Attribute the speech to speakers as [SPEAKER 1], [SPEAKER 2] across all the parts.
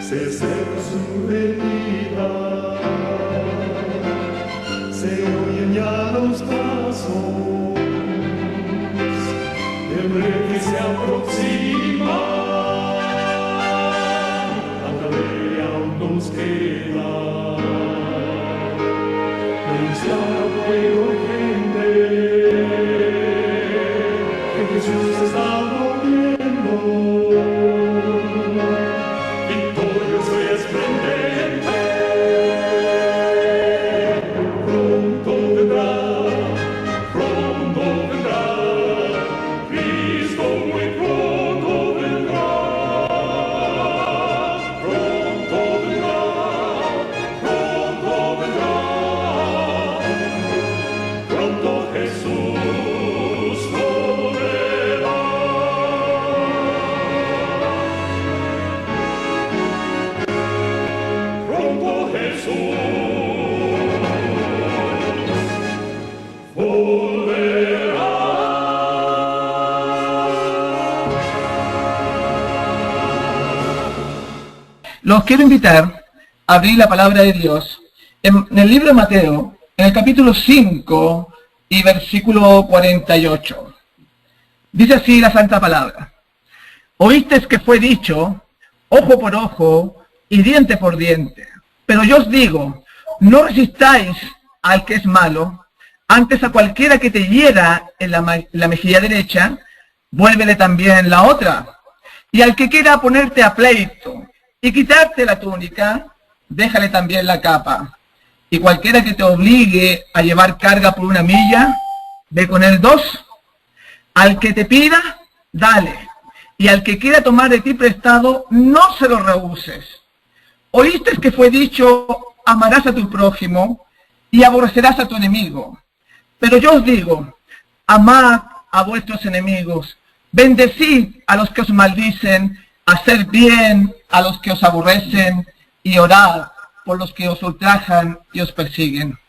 [SPEAKER 1] se acerca su venida, se oyen ya los pasos del rey que se aproxima. Hasta de aún nos queda anunciar a pueblo y gente que Jesús está volviendo.
[SPEAKER 2] Los quiero invitar a abrir la palabra de Dios en el libro de Mateo, en el capítulo 5 y versículo 48. Dice así la santa palabra: Oísteis que fue dicho, ojo por ojo y diente por diente. Pero yo os digo, no resistáis al que es malo, antes a cualquiera que te hiera en la mejilla derecha, vuélvele también la otra. Y al que quiera ponerte a pleito y quitarte la túnica, déjale también la capa. Y cualquiera que te obligue a llevar carga por 1 milla, ve con él 2. Al que te pida, dale. Y al que quiera tomar de ti prestado, no se lo rehuses. Oíste que fue dicho, amarás a tu prójimo y aborrecerás a tu enemigo. Pero yo os digo, amad a vuestros enemigos, bendecid a los que os maldicen, haced bien a los que os aborrecen y orad por los que os ultrajan y os persiguen,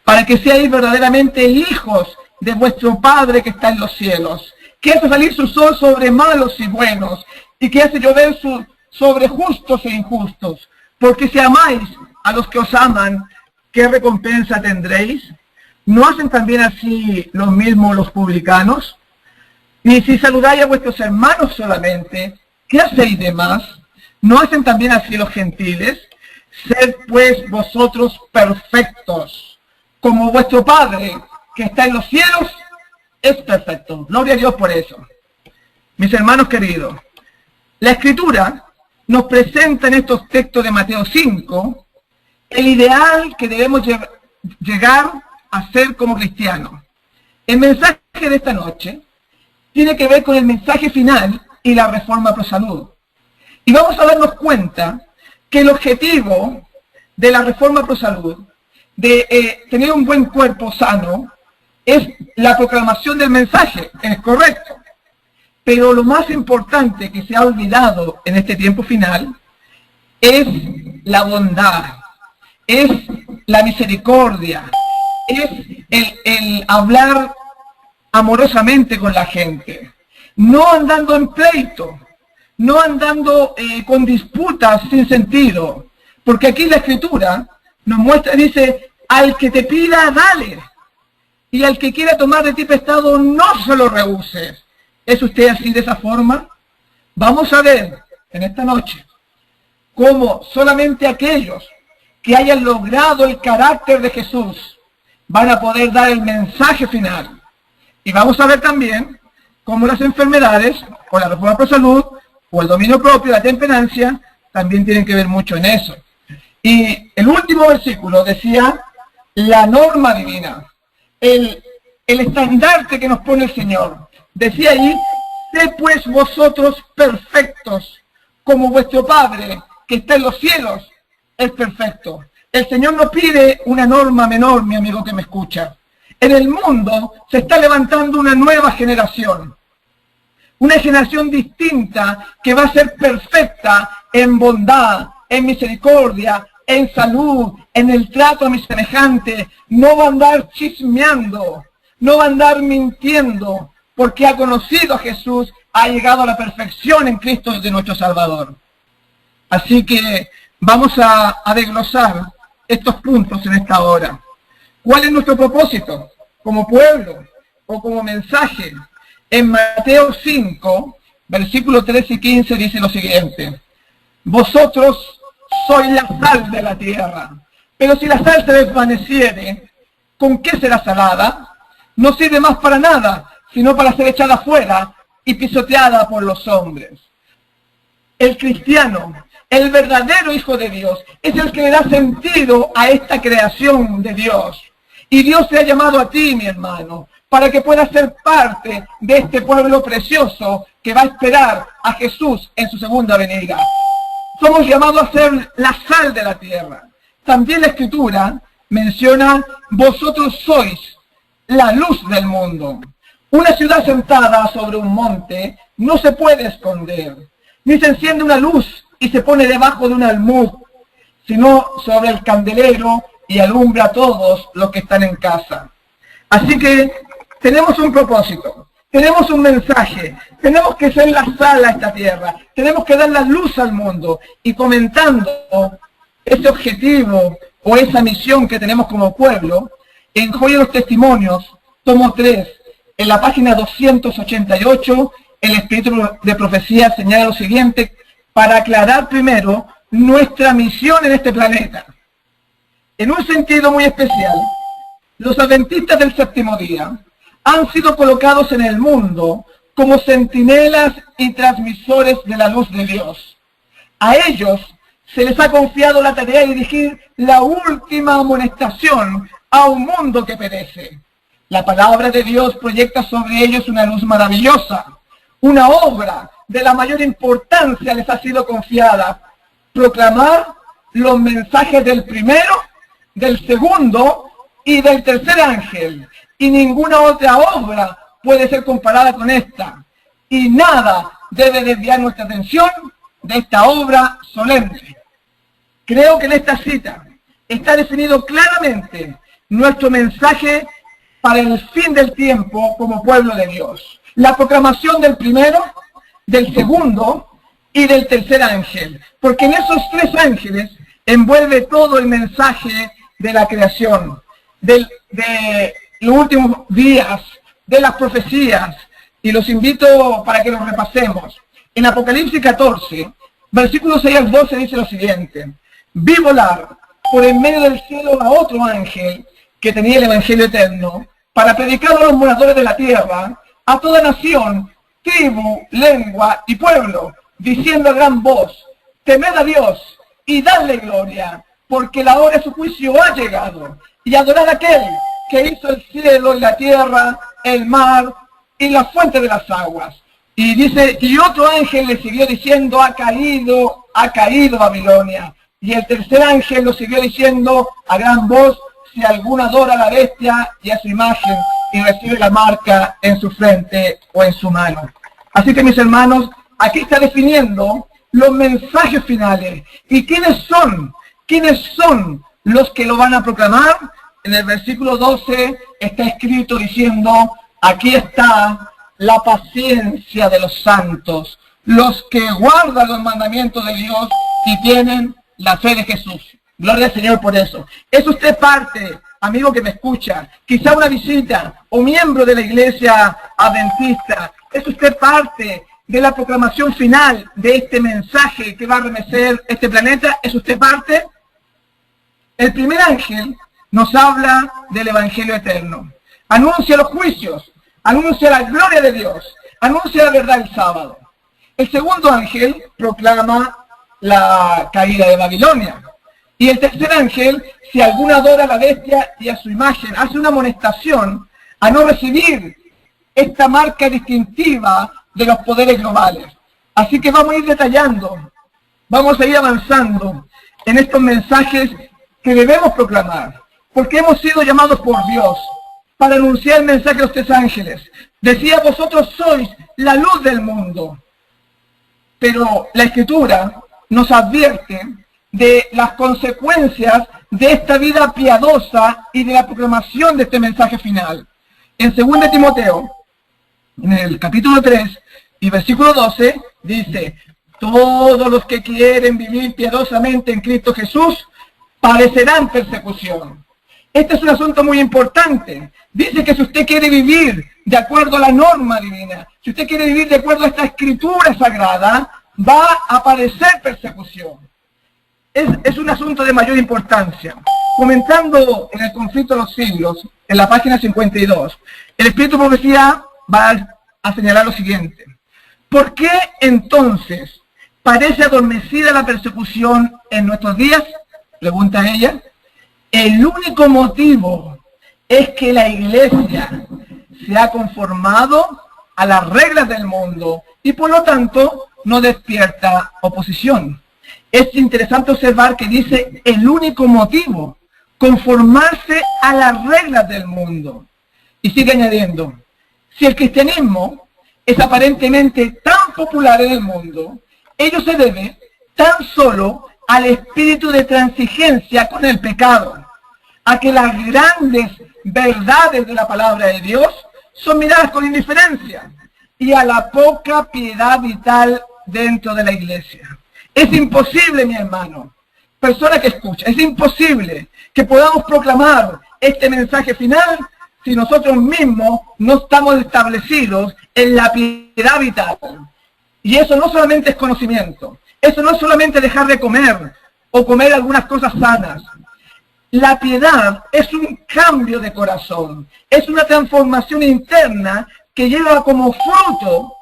[SPEAKER 2] para que seáis verdaderamente hijos de vuestro Padre que está en los cielos, que hace salir su sol sobre malos y buenos, y que hace llover sobre justos e injustos. Porque si amáis a los que os aman, ¿qué recompensa tendréis? ¿No hacen también así los mismos los publicanos? Y si saludáis a vuestros hermanos solamente, ¿qué hacéis de más? ¿No hacen también así los gentiles? Sed pues vosotros perfectos, como vuestro Padre que está en los cielos es perfecto. Gloria a Dios por eso. Mis hermanos queridos, la Escritura nos presenta en estos textos de Mateo 5 el ideal que debemos llegar a ser como cristianos. El mensaje de esta noche tiene que ver con el mensaje final y la reforma pro salud. Y vamos a darnos cuenta que el objetivo de la reforma pro salud, de tener un buen cuerpo sano, es la proclamación del mensaje, es correcto. Pero lo más importante que se ha olvidado en este tiempo final es la bondad, es la misericordia, es el hablar amorosamente con la gente, no andando en pleito, no andando con disputas sin sentido, porque aquí la Escritura nos muestra, dice, al que te pida, dale, y al que quiera tomar de ti prestado, no se lo rehuses. ¿Es usted así de esa forma? Vamos a ver en esta noche cómo solamente aquellos que hayan logrado el carácter de Jesús van a poder dar el mensaje final. Y vamos a ver también cómo las enfermedades, o la reforma pro salud, o el dominio propio, la temperancia, también tienen que ver mucho en eso. Y el último versículo decía la norma divina, el estandarte que nos pone el Señor. Decía allí, sed pues vosotros perfectos, como vuestro Padre que está en los cielos es perfecto. El Señor no pide una norma menor, mi amigo que me escucha. En el mundo se está levantando una nueva generación. Una generación distinta que va a ser perfecta en bondad, en misericordia, en salud, en el trato a mis semejantes. No va a andar chismeando, no va a andar mintiendo, porque ha conocido a Jesús, ha llegado a la perfección en Cristo de nuestro Salvador. Así que vamos a desglosar estos puntos en esta hora. ¿Cuál es nuestro propósito como pueblo o como mensaje? En Mateo 5, versículos 13 y 15 dice lo siguiente: vosotros sois la sal de la tierra, pero si la sal se desvaneciere, ¿con qué será salada? No sirve más para nada, sino para ser echada fuera y pisoteada por los hombres. El cristiano, el verdadero Hijo de Dios, es el que le da sentido a esta creación de Dios. Y Dios te ha llamado a ti, mi hermano, para que puedas ser parte de este pueblo precioso que va a esperar a Jesús en su segunda venida. Somos llamados a ser la sal de la tierra. También la Escritura menciona: vosotros sois la luz del mundo. Una ciudad sentada sobre un monte no se puede esconder, ni se enciende una luz y se pone debajo de un almud, sino sobre el candelero y alumbra a todos los que están en casa. Así que tenemos un propósito, tenemos un mensaje, tenemos que ser la sal a esta tierra, tenemos que dar la luz al mundo. Y comentando ese objetivo o esa misión que tenemos como pueblo, en Joya de los Testimonios, tomo 3, en la página 288, el Espíritu de Profecía señala lo siguiente, para aclarar primero nuestra misión en este planeta. En un sentido muy especial, los adventistas del séptimo día han sido colocados en el mundo como centinelas y transmisores de la luz de Dios. A ellos se les ha confiado la tarea de dirigir la última amonestación a un mundo que perece. La palabra de Dios proyecta sobre ellos una luz maravillosa. Una obra de la mayor importancia les ha sido confiada: proclamar los mensajes del primero, del segundo y del tercer ángel. Y ninguna otra obra puede ser comparada con esta. Y nada debe desviar nuestra atención de esta obra solemne. Creo que en esta cita está definido claramente nuestro mensaje para el fin del tiempo como pueblo de Dios. La proclamación del primero, del segundo y del tercer ángel. Porque en esos tres ángeles envuelve todo el mensaje de la creación, de los últimos días, de las profecías. Y los invito para que los repasemos. En Apocalipsis 14, versículos 6 al 12 dice lo siguiente: vi volar por en medio del cielo a otro ángel que tenía el Evangelio eterno, para predicar a los moradores de la tierra, a toda nación, tribu, lengua y pueblo, diciendo a gran voz: temed a Dios y dadle gloria, porque la hora de su juicio ha llegado, y adorad a aquel que hizo el cielo y la tierra, el mar y la fuente de las aguas. Y dice, y otro ángel le siguió diciendo: ha caído Babilonia. Y el tercer ángel lo siguió diciendo a gran voz: si alguno adora a la bestia y a su imagen y recibe la marca en su frente o en su mano. Así que, mis hermanos, aquí está definiendo los mensajes finales. ¿Y quiénes son? ¿Quiénes son los que lo van a proclamar? En el versículo 12 está escrito diciendo: aquí está la paciencia de los santos, los que guardan los mandamientos de Dios y tienen la fe de Jesús. Gloria al Señor por eso. ¿Es usted parte, amigo que me escucha, quizá una visita o miembro de la iglesia adventista? ¿Es usted parte de la proclamación final de este mensaje que va a remecer este planeta? ¿Es usted parte? El primer ángel nos habla del Evangelio eterno. Anuncia los juicios, anuncia la gloria de Dios, anuncia la verdad el sábado. El segundo ángel proclama la caída de Babilonia. Y el tercer ángel, si alguno adora a la bestia y a su imagen, hace una amonestación a no recibir esta marca distintiva de los poderes globales. Así que vamos a ir detallando, vamos a ir avanzando en estos mensajes que debemos proclamar, porque hemos sido llamados por Dios para anunciar el mensaje de los tres ángeles. Decía: vosotros sois la luz del mundo. Pero la Escritura nos advierte de las consecuencias de esta vida piadosa y de la proclamación de este mensaje final. En 2 Timoteo, en el capítulo 3 y versículo 12, dice: todos los que quieren vivir piadosamente en Cristo Jesús padecerán persecución. Este es un asunto muy importante. Dice que si usted quiere vivir de acuerdo a la norma divina, si usted quiere vivir de acuerdo a esta escritura sagrada, va a padecer persecución. Es un asunto de mayor importancia. Comentando en el conflicto de los siglos, en la página 52, el Espíritu de Profecía va a señalar lo siguiente. ¿Por qué entonces parece adormecida la persecución en nuestros días? Pregunta ella. El único motivo es que la iglesia se ha conformado a las reglas del mundo y por lo tanto no despierta oposición. Es interesante observar que dice el único motivo, conformarse a las reglas del mundo. Y sigue añadiendo, si el cristianismo es aparentemente tan popular en el mundo, ello se debe tan solo al espíritu de transigencia con el pecado, a que las grandes verdades de la palabra de Dios son miradas con indiferencia y a la poca piedad vital dentro de la iglesia. Es imposible, mi hermano, persona que escucha, es imposible que podamos proclamar este mensaje final si nosotros mismos no estamos establecidos en la piedad vital. Y eso no solamente es conocimiento, eso no es solamente dejar de comer o comer algunas cosas sanas. La piedad es un cambio de corazón, es una transformación interna que lleva como fruto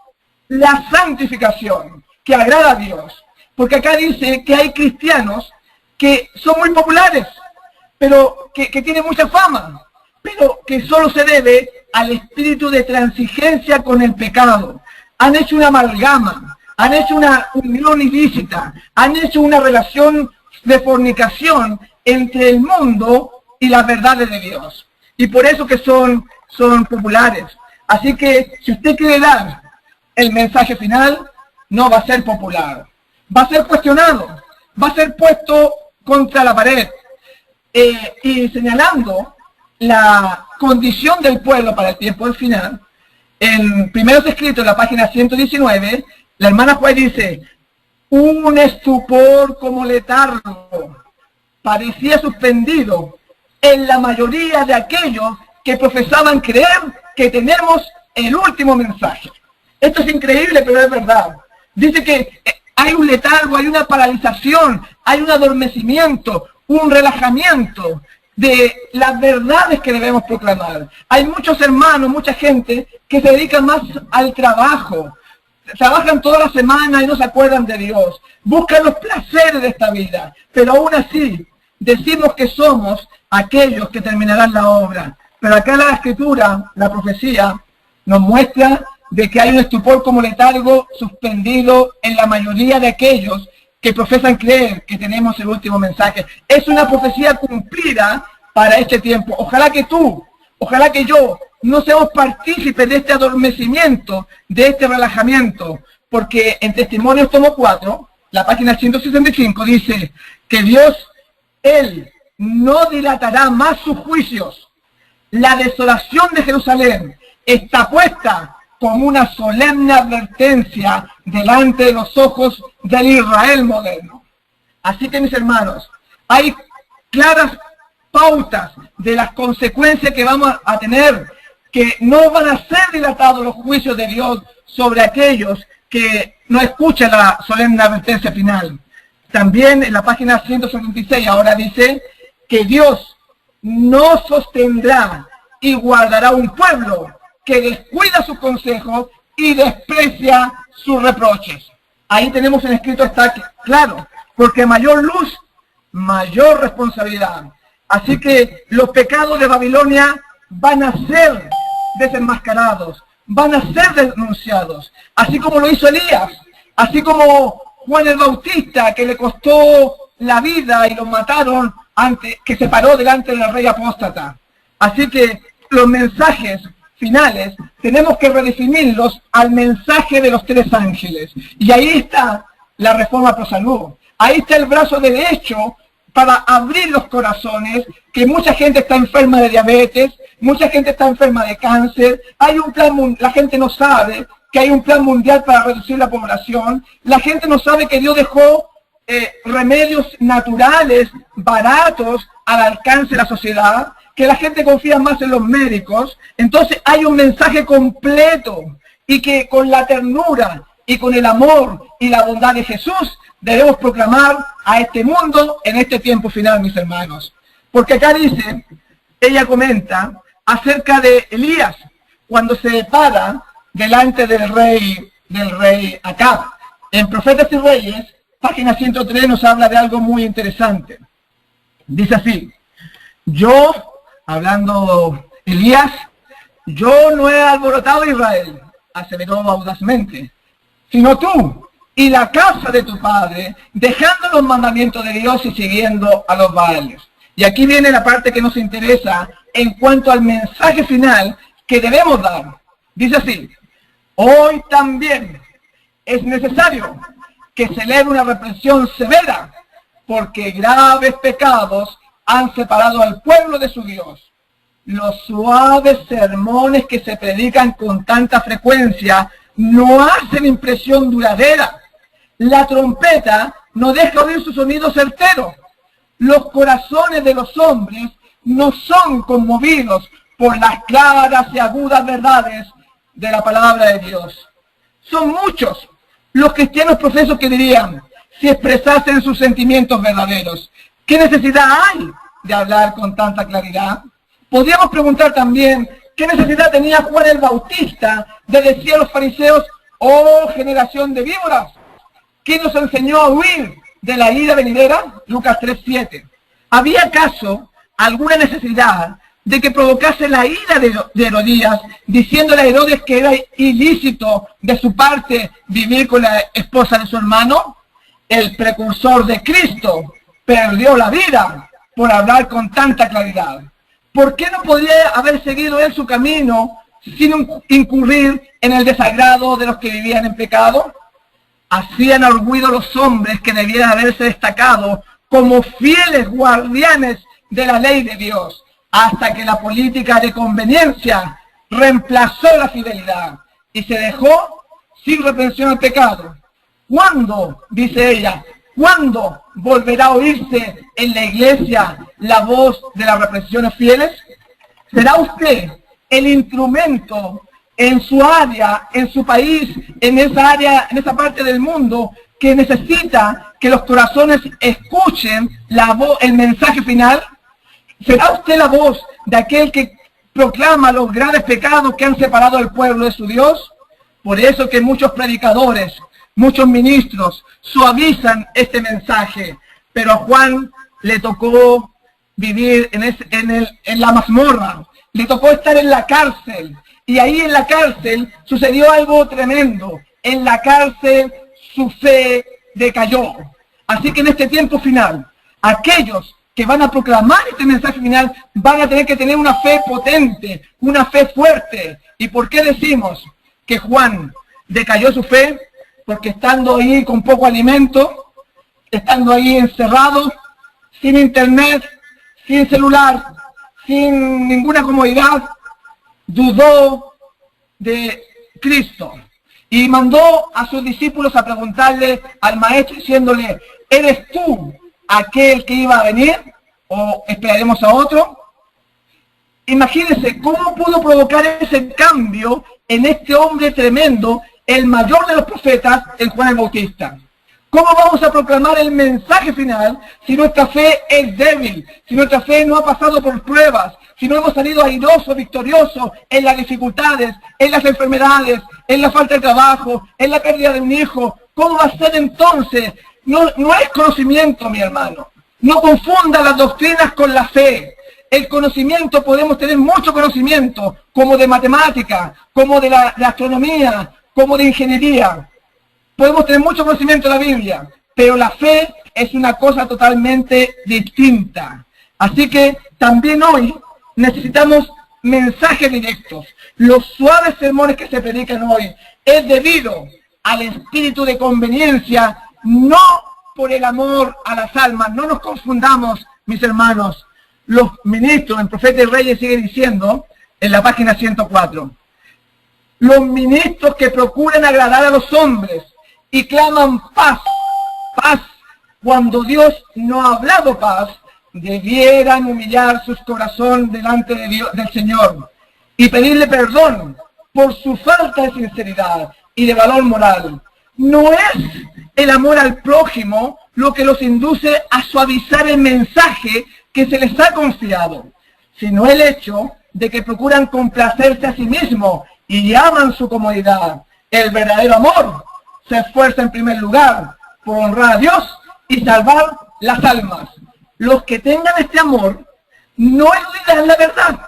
[SPEAKER 2] la santificación, que agrada a Dios. Porque acá dice que hay cristianos que son muy populares, pero que tienen mucha fama, pero que solo se debe al espíritu de transigencia con el pecado. Han hecho una amalgama, han hecho una unión ilícita, han hecho una relación de fornicación entre el mundo y las verdades de Dios. Y por eso que son populares. Así que si usted quiere dar el mensaje final, no va a ser popular. Va a ser cuestionado, va a ser puesto contra la pared. Y señalando la condición del pueblo para el tiempo del final, en Primeros Escritos, en la página 119, la hermana Juárez dice, un estupor como letargo parecía suspendido en la mayoría de aquellos que profesaban creer que tenemos el último mensaje. Esto es increíble, pero es verdad. Dice que hay un letargo, hay una paralización, hay un adormecimiento, un relajamiento de las verdades que debemos proclamar. Hay muchos hermanos, mucha gente que se dedican más al trabajo. Trabajan toda la semana y no se acuerdan de Dios. Buscan los placeres de esta vida. Pero aún así, decimos que somos aquellos que terminarán la obra. Pero acá la Escritura, la profecía, nos muestra de que hay un estupor como letargo suspendido en la mayoría de aquellos que profesan creer que tenemos el último mensaje. Es una profecía cumplida para este tiempo. Ojalá que tú, ojalá que yo, no seamos partícipes de este adormecimiento, de este relajamiento, porque en Testimonios tomo 4, la página 165, dice que Dios, Él, no dilatará más sus juicios. La desolación de Jerusalén está puesta como una solemne advertencia delante de los ojos del Israel moderno. Así que, mis hermanos, hay claras pautas de las consecuencias que vamos a tener, que no van a ser dilatados los juicios de Dios sobre aquellos que no escuchan la solemne advertencia final. También en la página 176 ahora dice que Dios no sostendrá y guardará un pueblo que descuida sus consejos y desprecia sus reproches. Ahí tenemos en escrito, está claro, porque mayor luz, mayor responsabilidad. Así que los pecados de Babilonia van a ser desenmascarados, van a ser denunciados, así como lo hizo Elías, así como Juan el Bautista, que le costó la vida y lo mataron antes, que se paró delante del rey apóstata. Así que los mensajes finales tenemos que redefinirlos al mensaje de los 3 ángeles. Y ahí está la reforma pro salud. Ahí está el brazo derecho para abrir los corazones, que mucha gente está enferma de diabetes, mucha gente está enferma de cáncer, hay un plan, la gente no sabe, que hay un plan mundial para reducir la población. La gente no sabe que Dios dejó remedios naturales, baratos, al alcance de la sociedad, que la gente confía más en los médicos. Entonces hay un mensaje completo y que con la ternura y con el amor y la bondad de Jesús debemos proclamar a este mundo en este tiempo final, mis hermanos. Porque acá dice, ella comenta acerca de Elías, cuando se para delante del rey Acab. En Profetas y Reyes, página 103, nos habla de algo muy interesante. Dice así: yo, hablando Elías, yo no he alborotado a Israel, aseveró audazmente, sino tú y la casa de tu padre, dejando los mandamientos de Dios y siguiendo a los Baales. Y aquí viene la parte que nos interesa en cuanto al mensaje final que debemos dar. Dice así: hoy también es necesario que se eleve una represión severa, porque graves pecados han separado al pueblo de su Dios. Los suaves sermones que se predican con tanta frecuencia no hacen impresión duradera. La trompeta no deja oír su sonido certero. Los corazones de los hombres no son conmovidos por las claras y agudas verdades de la palabra de Dios. Son muchos los cristianos profesos que dirían, si expresasen sus sentimientos verdaderos, ¿qué necesidad hay de hablar con tanta claridad? Podríamos preguntar también, ¿qué necesidad tenía Juan el Bautista de decir a los fariseos, oh generación de víboras? ¿Quién nos enseñó a huir de la ira venidera? Lucas 3:7. ¿Había acaso alguna necesidad de que provocase la ira de Herodías, diciéndole a Herodes que era ilícito de su parte vivir con la esposa de su hermano? El precursor de Cristo perdió la vida por hablar con tanta claridad. ¿Por qué no podría haber seguido él su camino sin incurrir en el desagrado de los que vivían en pecado? Hacían orgullo los hombres que debieran haberse destacado como fieles guardianes de la ley de Dios, hasta que la política de conveniencia reemplazó la fidelidad y se dejó sin reprensión al pecado. ¿Cuándo, dice ella, cuándo volverá a oírse en la iglesia la voz de las reprensiones fieles? ¿Será usted el instrumento en su área, en su país, en esa área, en esa parte del mundo que necesita que los corazones escuchen la voz, el mensaje final? ¿Será usted la voz de aquel que proclama los graves pecados que han separado al pueblo de su Dios? Por eso que muchos predicadores, muchos ministros suavizan este mensaje, pero a Juan le tocó vivir en la mazmorra, le tocó estar en la cárcel, y ahí en la cárcel sucedió algo tremendo. En la cárcel su fe decayó. Así que en este tiempo final, aquellos que van a proclamar este mensaje final van a tener que tener una fe potente, una fe fuerte. ¿Y por qué decimos que Juan decayó su fe? Porque estando ahí con poco alimento, estando ahí encerrado, sin internet, sin celular, sin ninguna comodidad, dudó de Cristo y mandó a sus discípulos a preguntarle al maestro diciéndole, ¿eres tú aquel que iba a venir o esperaremos a otro? Imagínense cómo pudo provocar ese cambio en este hombre tremendo, el mayor de los profetas, en Juan el Bautista. ¿Cómo vamos a proclamar el mensaje final si nuestra fe es débil, si nuestra fe no ha pasado por pruebas, si no hemos salido airosos, victoriosos en las dificultades, en las enfermedades, en la falta de trabajo, en la pérdida de un hijo? ¿Cómo va a ser entonces? No es conocimiento, mi hermano. No confunda las doctrinas con la fe. El conocimiento, podemos tener mucho conocimiento, como de matemática, como de la astronomía, como de ingeniería. Podemos tener mucho conocimiento de la Biblia, pero la fe es una cosa totalmente distinta. Así que también hoy necesitamos mensajes directos. Los suaves sermones que se predican hoy es debido al espíritu de conveniencia, no por el amor a las almas. No nos confundamos, mis hermanos. Los ministros en Profetas y Reyes siguen diciendo, en la página 104, Los ministros que procuran agradar a los hombres y claman paz, paz, cuando Dios no ha hablado paz, debieran humillar sus corazones delante de Dios, del Señor, y pedirle perdón por su falta de sinceridad y de valor moral. No es el amor al prójimo lo que los induce a suavizar el mensaje que se les ha confiado, sino el hecho de que procuran complacerse a sí mismos y aman su comodidad. El verdadero amor se esfuerza en primer lugar por honrar a Dios y salvar las almas. Los que tengan este amor no eludirán la verdad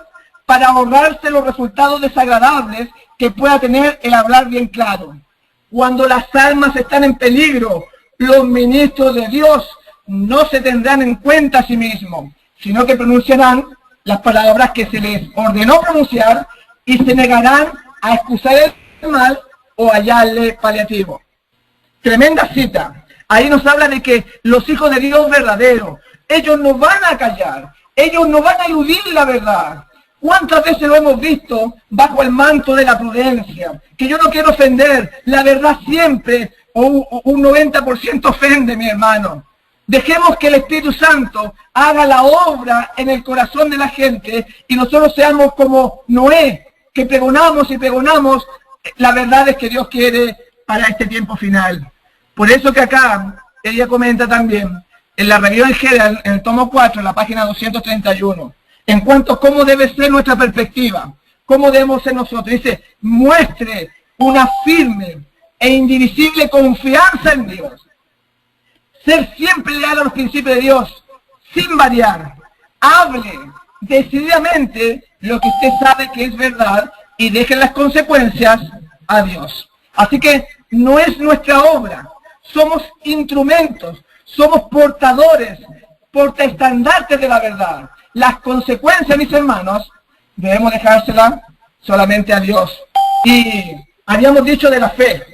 [SPEAKER 2] para ahorrarse los resultados desagradables que pueda tener el hablar bien claro. Cuando las almas están en peligro, los ministros de Dios no se tendrán en cuenta a sí mismos, sino que pronunciarán las palabras que se les ordenó pronunciar y se negarán a excusar el mal o hallarle paliativo. Tremenda cita. Ahí nos habla de que los hijos de Dios verdaderos, ellos no van a callar, ellos no van a eludir la verdad. ¿Cuántas veces lo hemos visto bajo el manto de la prudencia? Que yo no quiero ofender, la verdad siempre, o un 90% ofende, mi hermano. Dejemos que el Espíritu Santo haga la obra en el corazón de la gente y nosotros seamos como Noé, que pregonamos y pregonamos las verdades que Dios quiere para este tiempo final. Por eso que acá, ella comenta también, en la Review en General, en el tomo 4, en la página 231, en cuanto a cómo debe ser nuestra perspectiva, cómo debemos ser nosotros. Dice, muestre una firme e indivisible confianza en Dios. Ser siempre leal a los principios de Dios, sin variar. Hable decididamente lo que usted sabe que es verdad y deje las consecuencias a Dios. Así que no es nuestra obra, somos instrumentos, somos portadores, portaestandartes de la verdad. Las consecuencias, mis hermanos, debemos dejárselas solamente a Dios. Y habíamos dicho de la fe,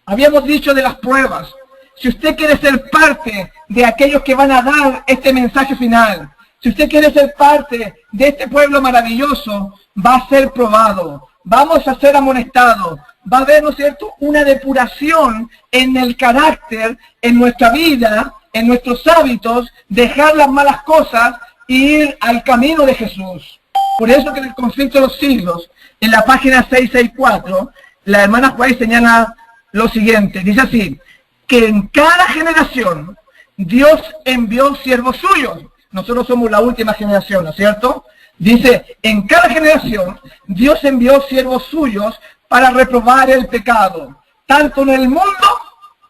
[SPEAKER 2] habíamos dicho de las pruebas. Si usted quiere ser parte de aquellos que van a dar este mensaje final, si usted quiere ser parte de este pueblo maravilloso, va a ser probado, vamos a ser amonestados, va a haber, ¿no es cierto?, una depuración en el carácter, en nuestra vida, en nuestros hábitos, dejar las malas cosas e ir al camino de Jesús. Por eso que en el conflicto de los siglos, en la página 664, la hermana Juárez señala lo siguiente, dice así, que en cada generación Dios envió siervos suyos. Nosotros somos la última generación, ¿no es cierto? Dice, en cada generación Dios envió siervos suyos para reprobar el pecado, tanto en el mundo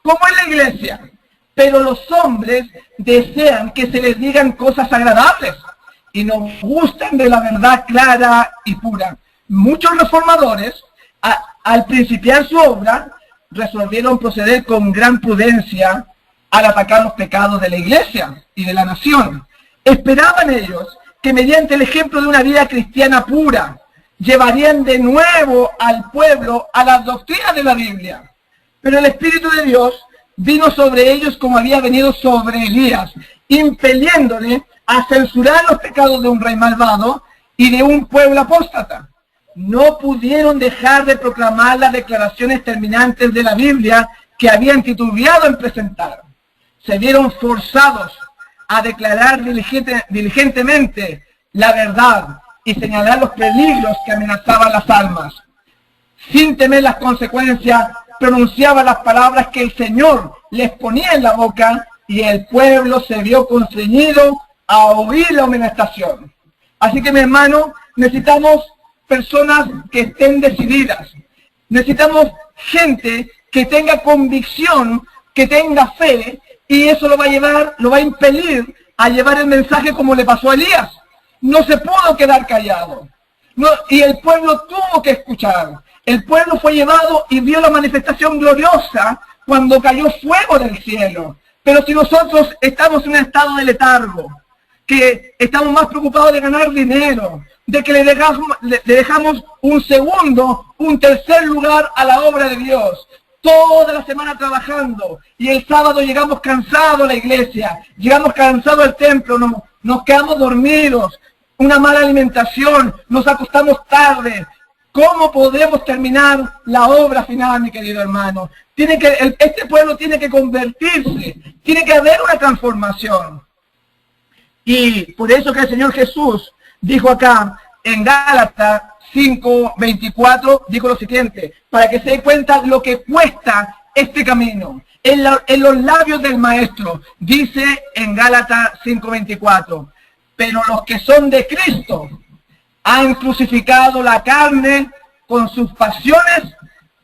[SPEAKER 2] como en la iglesia. Pero los hombres desean que se les digan cosas agradables y nos gustan de la verdad clara y pura. Muchos reformadores, al principiar su obra, resolvieron proceder con gran prudencia al atacar los pecados de la iglesia y de la nación. Esperaban ellos que mediante el ejemplo de una vida cristiana pura, llevarían de nuevo al pueblo a las doctrinas de la Biblia. Pero el Espíritu de Dios vino sobre ellos como había venido sobre Elías, impeliéndole a censurar los pecados de un rey malvado y de un pueblo apóstata. No pudieron dejar de proclamar las declaraciones terminantes de la Biblia que habían titubeado en presentar. Se vieron forzados a declarar diligentemente la verdad y señalar los peligros que amenazaban las almas. Sin temer las consecuencias, pronunciaban las palabras que el Señor les ponía en la boca y el pueblo se vio constreñido a oír la amonestación. Así que, mi hermano, necesitamos personas que estén decididas. Necesitamos gente que tenga convicción, que tenga fe, y eso lo va a llevar, lo va a impelir a llevar el mensaje como le pasó a Elías. No se pudo quedar callado. No, y el pueblo tuvo que escuchar. El pueblo fue llevado y vio la manifestación gloriosa cuando cayó fuego del cielo. Pero si nosotros estamos en un estado de letargo, que estamos más preocupados de ganar dinero, de que le dejamos un segundo, un tercer lugar a la obra de Dios, toda la semana trabajando, y el sábado llegamos cansados a la iglesia, llegamos cansados al templo, nos quedamos dormidos, una mala alimentación, nos acostamos tarde, ¿Cómo podemos terminar la obra final, mi querido hermano? Este pueblo tiene que convertirse, tiene que haber una transformación. Y por eso que el Señor Jesús dijo acá en Gálatas 5:24, dijo lo siguiente, para que se dé cuenta lo que cuesta este camino. En los labios del Maestro, dice en Gálatas 5:24, pero los que son de Cristo han crucificado la carne con sus pasiones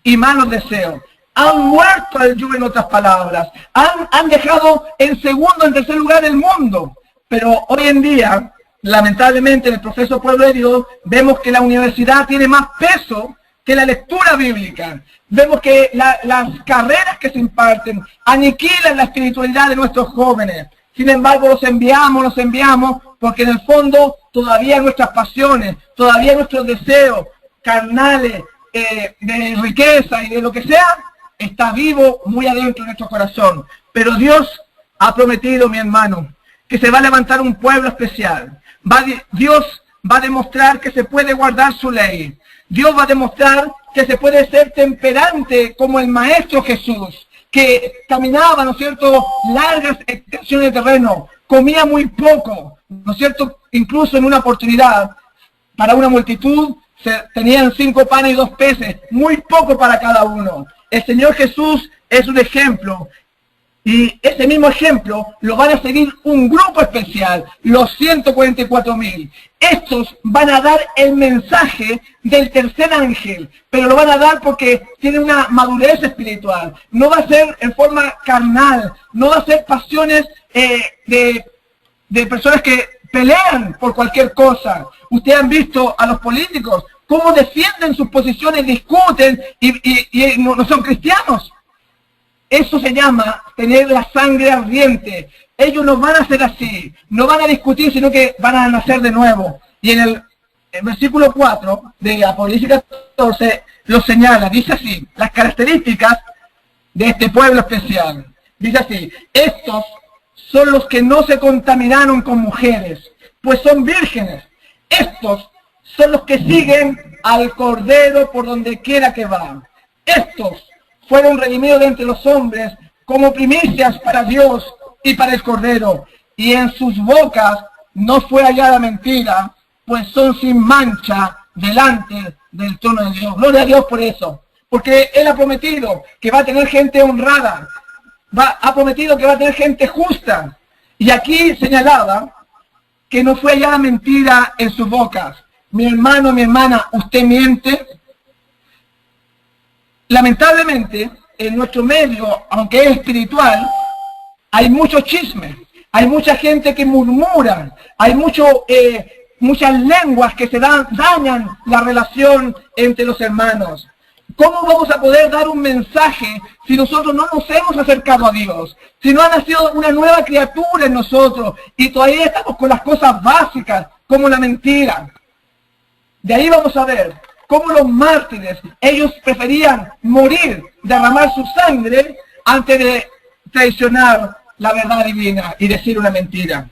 [SPEAKER 2] y malos deseos. Han muerto al yo, en otras palabras. Han dejado en segundo, en tercer lugar el mundo. Pero hoy en día, lamentablemente, en el profeso pueblo de Dios, vemos que la universidad tiene más peso que la lectura bíblica. Vemos que las carreras que se imparten aniquilan la espiritualidad de nuestros jóvenes. Sin embargo, los enviamos, porque en el fondo todavía nuestras pasiones, todavía nuestros deseos carnales, de riqueza y de lo que sea, está vivo muy adentro de nuestro corazón. Pero Dios ha prometido, mi hermano, que se va a levantar un pueblo especial. Dios va a demostrar que se puede guardar su ley. Dios va a demostrar que se puede ser temperante como el Maestro Jesús, que caminaba, ¿no es cierto?, largas extensiones de terreno, comía muy poco, ¿no es cierto?, incluso en una oportunidad, para una multitud, tenían 5 panes y 2 peces, muy poco para cada uno. El Señor Jesús es un ejemplo, y ese mismo ejemplo lo van a seguir un grupo especial, los 144.000. Estos van a dar el mensaje del tercer ángel, pero lo van a dar porque tienen una madurez espiritual. No va a ser en forma carnal, no va a ser pasiones de personas que pelean por cualquier cosa. Ustedes han visto a los políticos cómo defienden sus posiciones, discuten y no son cristianos. Eso se llama tener la sangre ardiente. Ellos no van a ser así, no van a discutir, sino que van a nacer de nuevo. Y en el versículo 4 de Apocalipsis 14 lo señala, dice así, las características de este pueblo especial. Dice así, estos son los que no se contaminaron con mujeres, pues son vírgenes. Estos son los que siguen al Cordero por donde quiera que van. Estos fueron redimidos de entre los hombres como primicias para Dios y para el Cordero. Y en sus bocas no fue hallada mentira, pues son sin mancha delante del trono de Dios. Gloria a Dios por eso. Porque Él ha prometido que va a tener gente honrada. Ha prometido que va a tener gente justa. Y aquí señalaba que no fue hallada mentira en sus bocas. Mi hermano, mi hermana, ¿usted miente? Lamentablemente, en nuestro medio, aunque es espiritual, hay mucho chisme, hay mucha gente que murmura, hay muchas lenguas que dañan la relación entre los hermanos. ¿Cómo vamos a poder dar un mensaje si nosotros no nos hemos acercado a Dios? Si no ha nacido una nueva criatura en nosotros y todavía estamos con las cosas básicas, como la mentira. De ahí vamos a ver cómo los mártires, ellos preferían morir, derramar su sangre, antes de traicionar la verdad divina y decir una mentira.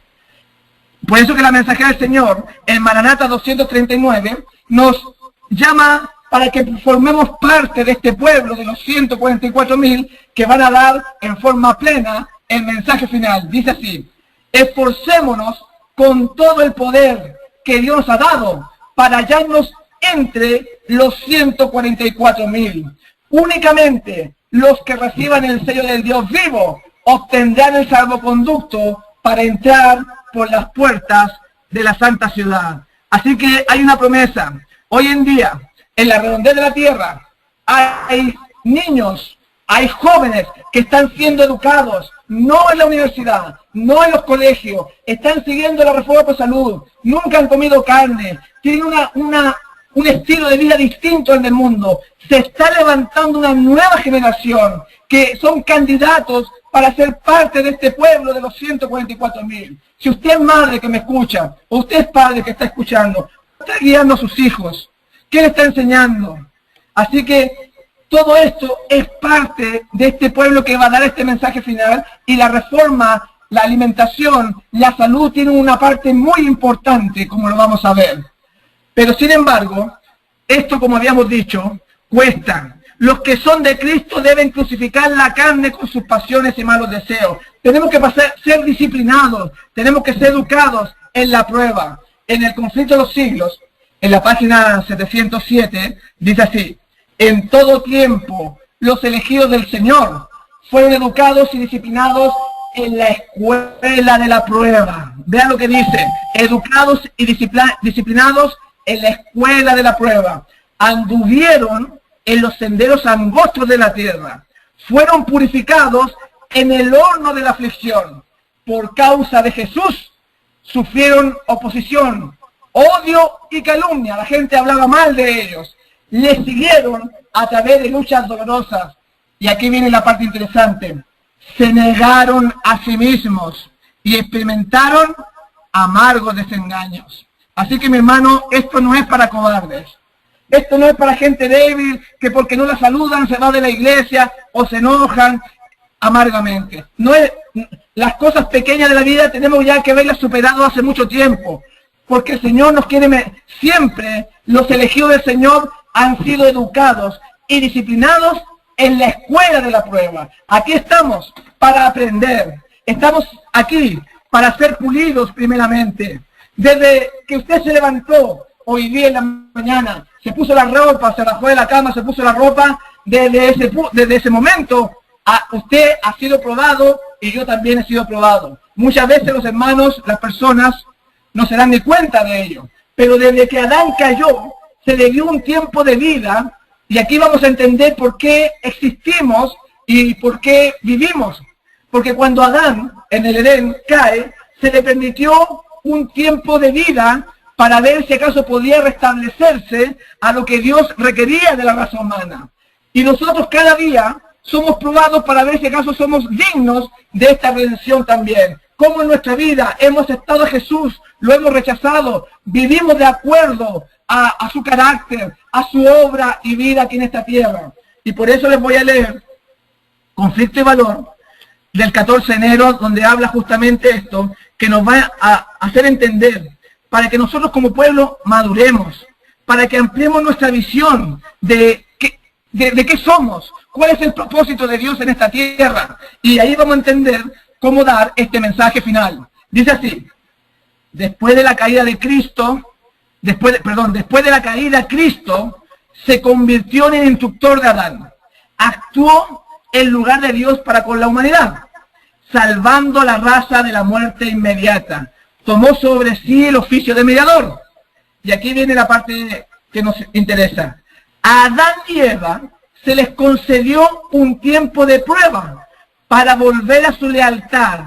[SPEAKER 2] Por eso que la mensajera del Señor, en Maranata 239, nos llama para que formemos parte de este pueblo de los 144.000 que van a dar en forma plena el mensaje final. Dice así, esforcémonos con todo el poder que Dios nos ha dado para hallarnos entre los 144.000. Únicamente los que reciban el sello del Dios vivo obtendrán el salvoconducto para entrar por las puertas de la santa ciudad. Así que hay una promesa. Hoy en día, en la redondez de la tierra, hay niños, hay jóvenes que están siendo educados, no en la universidad, no en los colegios, están siguiendo la reforma por salud, nunca han comido carne, tienen un estilo de vida distinto al del mundo. Se está levantando una nueva generación que son candidatos para ser parte de este pueblo de los 144.000. Si usted es madre que me escucha, o usted es padre que está escuchando, está guiando a sus hijos, ¿qué le está enseñando? Así que todo esto es parte de este pueblo que va a dar este mensaje final, y la reforma, la alimentación, la salud tienen una parte muy importante, como lo vamos a ver. Pero sin embargo, Esto, como habíamos dicho, cuesta. Los que son de Cristo deben crucificar la carne con sus pasiones y malos deseos. Tenemos que ser disciplinados, tenemos que ser educados en la prueba. En el conflicto de los siglos, en la página 707, dice así: en todo tiempo los elegidos del Señor fueron educados y disciplinados en la escuela de la prueba. Vean lo que dice: educados y disciplinados en la escuela de la prueba. Anduvieron en los senderos angostos de la tierra. Fueron purificados en el horno de la aflicción. Por causa de Jesús sufrieron oposición, odio y calumnia. La gente hablaba mal de ellos. Les siguieron a través de luchas dolorosas. Y aquí viene la parte interesante. Se negaron a sí mismos y experimentaron amargos desengaños. Así que, mi hermano, esto no es para cobardes. Esto no es para gente débil que porque no la saludan se va de la iglesia o se enojan amargamente. No es, las cosas pequeñas de la vida tenemos ya que haberlas superado hace mucho tiempo. Porque el Señor nos quiere siempre. Los elegidos del Señor han sido educados y disciplinados en la escuela de la prueba. Aquí estamos para aprender. Estamos aquí para ser pulidos primeramente. Desde que usted se levantó hoy día en la mañana, se puso la ropa, se bajó de la cama, se puso la ropa, desde ese momento usted ha sido probado y yo también he sido probado. Muchas veces los hermanos, las personas, no se dan ni cuenta de ello. Pero desde que Adán cayó, se le dio un tiempo de vida, y aquí vamos a entender por qué existimos y por qué vivimos. Porque cuando Adán, en el Edén, cae, se le permitió un tiempo de vida para ver si acaso podía restablecerse a lo que Dios requería de la raza humana. Y nosotros cada día somos probados para ver si acaso somos dignos de esta redención también. Como en nuestra vida hemos aceptado a Jesús, lo hemos rechazado, vivimos de acuerdo a su carácter, a su obra y vida aquí en esta tierra. Y por eso les voy a leer Conflicto y Valor del 14 de enero, donde habla justamente esto, que nos va a hacer entender, para que nosotros como pueblo maduremos, para que ampliemos nuestra visión de qué somos, cuál es el propósito de Dios en esta tierra. Y ahí vamos a entender cómo dar este mensaje final. Dice así: después de la caída de Cristo, después de la caída, Cristo se convirtió en el instructor de Adán. Actuó en lugar de Dios para con la humanidad, salvando a la raza de la muerte inmediata. Tomó sobre sí el oficio de mediador. Y aquí viene la parte que nos interesa. A Adán y Eva se les concedió un tiempo de prueba para volver a su lealtad.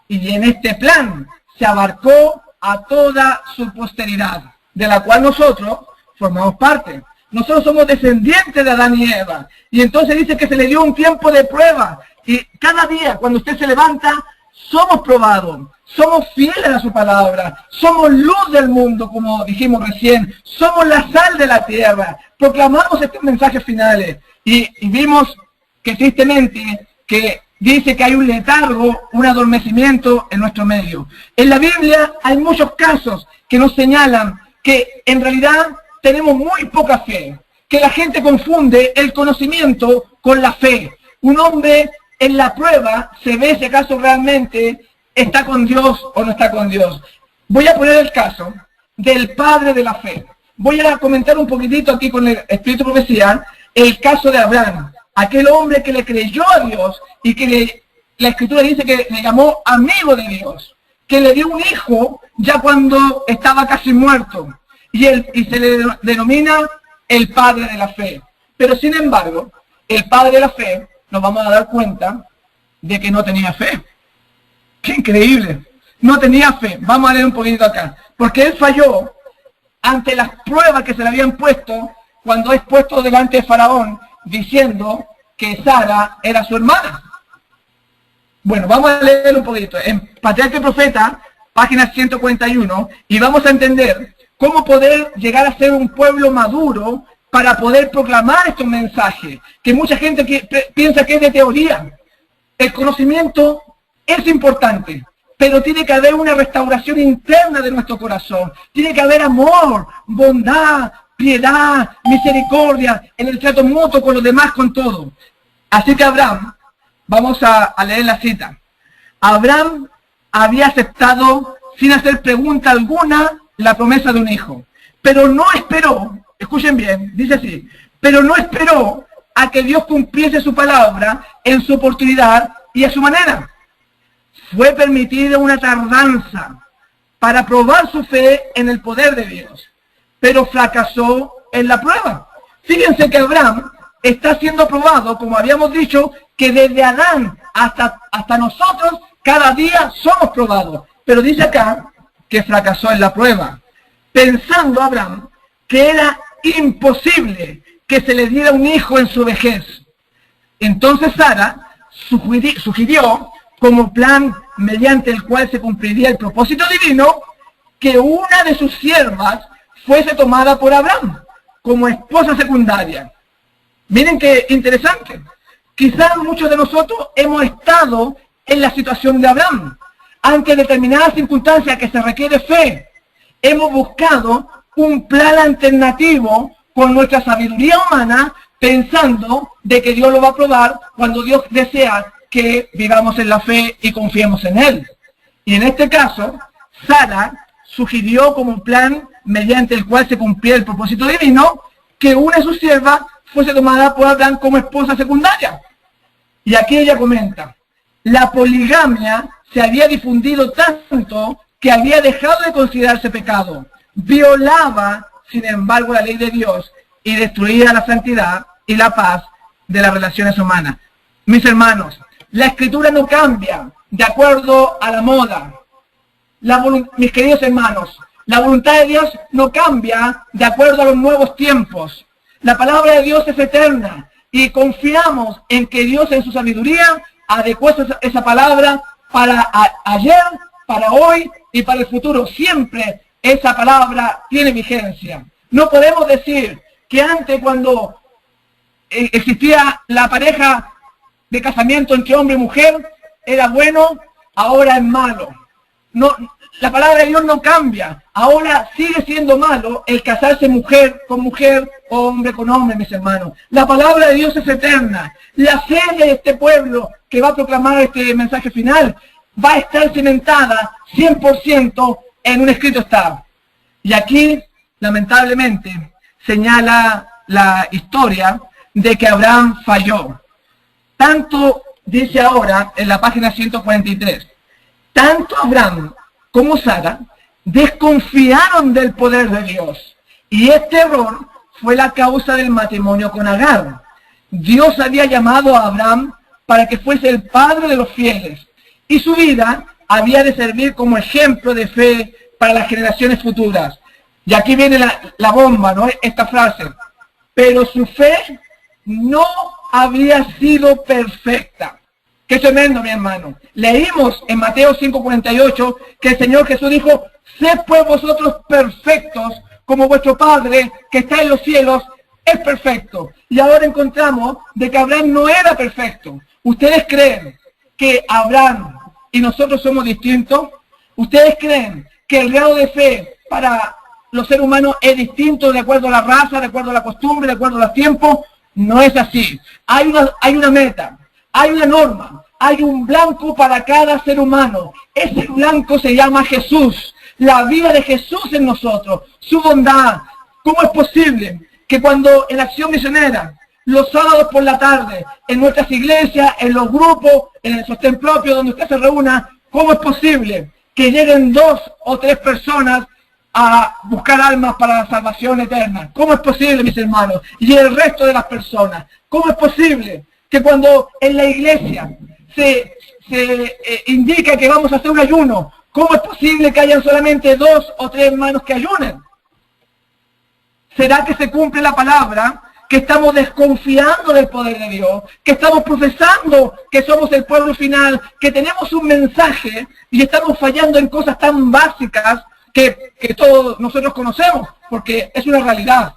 [SPEAKER 2] Y en este plan se abarcó a toda su posteridad, de la cual nosotros formamos parte. Nosotros somos descendientes de Adán y Eva. Y entonces dice que se le dio un tiempo de prueba. Y cada día, cuando usted se levanta, somos probados. Somos fieles a su palabra. Somos luz del mundo, como dijimos recién. Somos la sal de la tierra. Proclamamos estos mensajes finales. Y vimos que tristemente que dice que hay un letargo, un adormecimiento en nuestro medio. En la Biblia hay muchos casos que nos señalan que en realidad tenemos muy poca fe, que la gente confunde el conocimiento con la fe. Un hombre en la prueba se ve si acaso realmente está con Dios o no está con Dios. Voy a poner el caso del padre de la fe. Voy a comentar un poquitito aquí con el Espíritu de Profecía el caso de Abraham, aquel hombre que le creyó a Dios y que la Escritura dice que le llamó amigo de Dios, que le dio un hijo ya cuando estaba casi muerto. Y se le denomina el padre de la fe. Pero sin embargo, el padre de la fe, nos vamos a dar cuenta de que no tenía fe. ¡Qué increíble! No tenía fe. Vamos a leer un poquito acá. Porque él falló ante las pruebas que se le habían puesto cuando es puesto delante de Faraón, diciendo que Sara era su hermana. Bueno, vamos a leer un poquito. En Patriarca y Profeta, página 141, y vamos a entender cómo poder llegar a ser un pueblo maduro para poder proclamar estos mensajes, que mucha gente piensa que es de teoría. El conocimiento es importante, pero tiene que haber una restauración interna de nuestro corazón. Tiene que haber amor, bondad, piedad, misericordia, en el trato mutuo con los demás, con todo. Así que Abraham, vamos a leer la cita. Abraham había aceptado sin hacer pregunta alguna la promesa de un hijo, pero no esperó, escuchen bien, dice así, pero no esperó a que Dios cumpliese su palabra en su oportunidad y a su manera. Fue permitida una tardanza para probar su fe en el poder de Dios, pero fracasó en la prueba. Fíjense que Abraham está siendo probado, como habíamos dicho, que desde Adán hasta nosotros, cada día somos probados. Pero dice acá que fracasó en la prueba, pensando Abraham que era imposible que se le diera un hijo en su vejez. Entonces Sara sugirió, como plan mediante el cual se cumpliría el propósito divino, que una de sus siervas fuese tomada por Abraham como esposa secundaria. Miren qué interesante. Quizás muchos de nosotros hemos estado en la situación de Abraham. Ante determinadas circunstancias que se requiere fe, hemos buscado un plan alternativo con nuestra sabiduría humana, pensando de que Dios lo va a probar cuando Dios desea que vivamos en la fe y confiemos en Él. Y en este caso, Sara sugirió como un plan mediante el cual se cumplía el propósito divino, que una de sus siervas fuese tomada por Abraham como esposa secundaria. Y aquí ella comenta, la poligamia se había difundido tanto que había dejado de considerarse pecado, violaba, sin embargo, la ley de Dios y destruía la santidad y la paz de las relaciones humanas. Mis hermanos, la Escritura no cambia de acuerdo a la moda. Mis queridos hermanos, la voluntad de Dios no cambia de acuerdo a los nuevos tiempos. La palabra de Dios es eterna y confiamos en que Dios en su sabiduría adecuó esa palabra para ayer, para hoy y para el futuro. Siempre esa palabra tiene vigencia. No podemos decir que antes, cuando existía la pareja de casamiento entre hombre y mujer, era bueno, ahora es malo. No, la palabra de Dios no cambia. Ahora sigue siendo malo el casarse mujer con mujer o hombre con hombre, mis hermanos. La palabra de Dios es eterna. La fe de este pueblo que va a proclamar este mensaje final va a estar cimentada 100% en un escrito está. Y aquí, lamentablemente, señala la historia de que Abraham falló. Tanto, dice ahora en la página 143, tanto Abraham como Sara desconfiaron del poder de Dios. Y este error fue la causa del matrimonio con Agar. Dios había llamado a Abraham para que fuese el padre de los fieles. Y su vida había de servir como ejemplo de fe para las generaciones futuras. Y aquí viene la bomba, ¿no? Esta frase. Pero su fe no había sido perfecta. Qué tremendo, mi hermano. Leímos en Mateo 5:48 que el Señor Jesús dijo, sed pues vosotros perfectos, como vuestro Padre que está en los cielos es perfecto. Y ahora encontramos de que Abraham no era perfecto. ¿Ustedes creen que Abraham y nosotros somos distintos? ¿Ustedes creen que el grado de fe para los seres humanos es distinto de acuerdo a la raza, de acuerdo a la costumbre, de acuerdo a los tiempos? No es así. Hay una meta, hay una norma, hay un blanco para cada ser humano. Ese blanco se llama Jesús. La vida de Jesús en nosotros, su bondad. ¿Cómo es posible que cuando en Acción Misionera, los sábados por la tarde, en nuestras iglesias, en los grupos, en el sostén propio donde usted se reúna, cómo es posible que lleguen 2 o 3 personas a buscar almas para la salvación eterna? ¿Cómo es posible, mis hermanos? Y el resto de las personas. ¿Cómo es posible que cuando en la iglesia se indica que vamos a hacer un ayuno, cómo es posible que hayan solamente 2 o 3 hermanos que ayunen? ¿Será que se cumple la palabra? Que estamos desconfiando del poder de Dios, que estamos profesando que somos el pueblo final, que tenemos un mensaje y estamos fallando en cosas tan básicas que todos nosotros conocemos, porque es una realidad.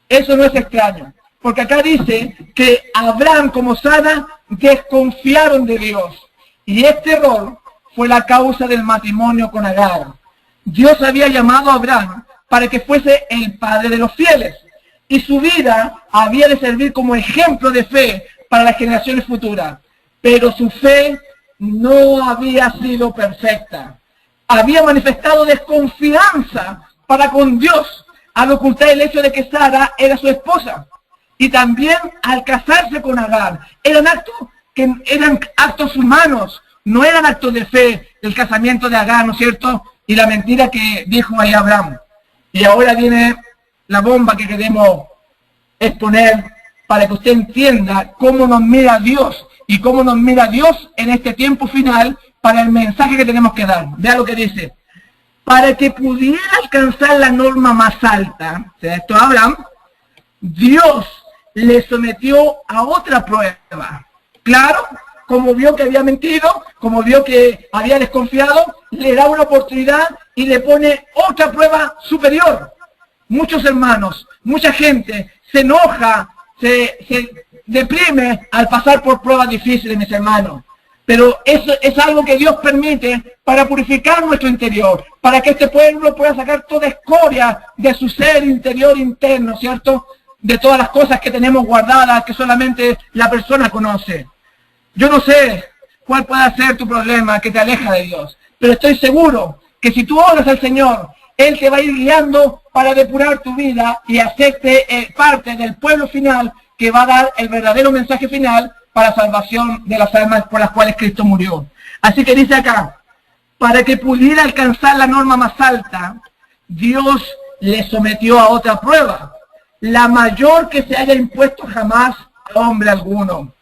[SPEAKER 2] Eso no es extraño, porque acá dice que Abraham como Sara desconfiaron de Dios, y este error fue la causa del matrimonio con Agar. Dios había llamado a Abraham para que fuese el padre de los fieles. Y su vida había de servir como ejemplo de fe para las generaciones futuras. Pero su fe no había sido perfecta. Había manifestado desconfianza para con Dios al ocultar el hecho de que Sara era su esposa. Y también al casarse con Agar. Eran actos humanos, no eran actos de fe, el casamiento de Agar, ¿no es cierto? Y la mentira que dijo ahí Abraham. Y ahora viene la bomba que queremos exponer para que usted entienda cómo nos mira Dios y cómo nos mira Dios en este tiempo final para el mensaje que tenemos que dar. Vea lo que dice. Para que pudiera alcanzar la norma más alta, o sea, esto Abraham, Dios le sometió a otra prueba. Claro, como vio que había mentido, como vio que había desconfiado, le da una oportunidad y le pone otra prueba superior. Muchos hermanos, mucha gente se enoja, se deprime al pasar por pruebas difíciles, mis hermanos. Pero eso es algo que Dios permite para purificar nuestro interior, para que este pueblo pueda sacar toda escoria de su ser interior interno, ¿cierto? De todas las cosas que tenemos guardadas, que solamente la persona conoce. Yo no sé cuál puede ser tu problema que te aleja de Dios, pero estoy seguro que si tú oras al Señor, Él te va a ir guiando para depurar tu vida y hacerte parte del pueblo final que va a dar el verdadero mensaje final para salvación de las almas por las cuales Cristo murió. Así que dice acá, para que pudiera alcanzar la norma más alta, Dios le sometió a otra prueba, la mayor que se haya impuesto jamás a hombre alguno.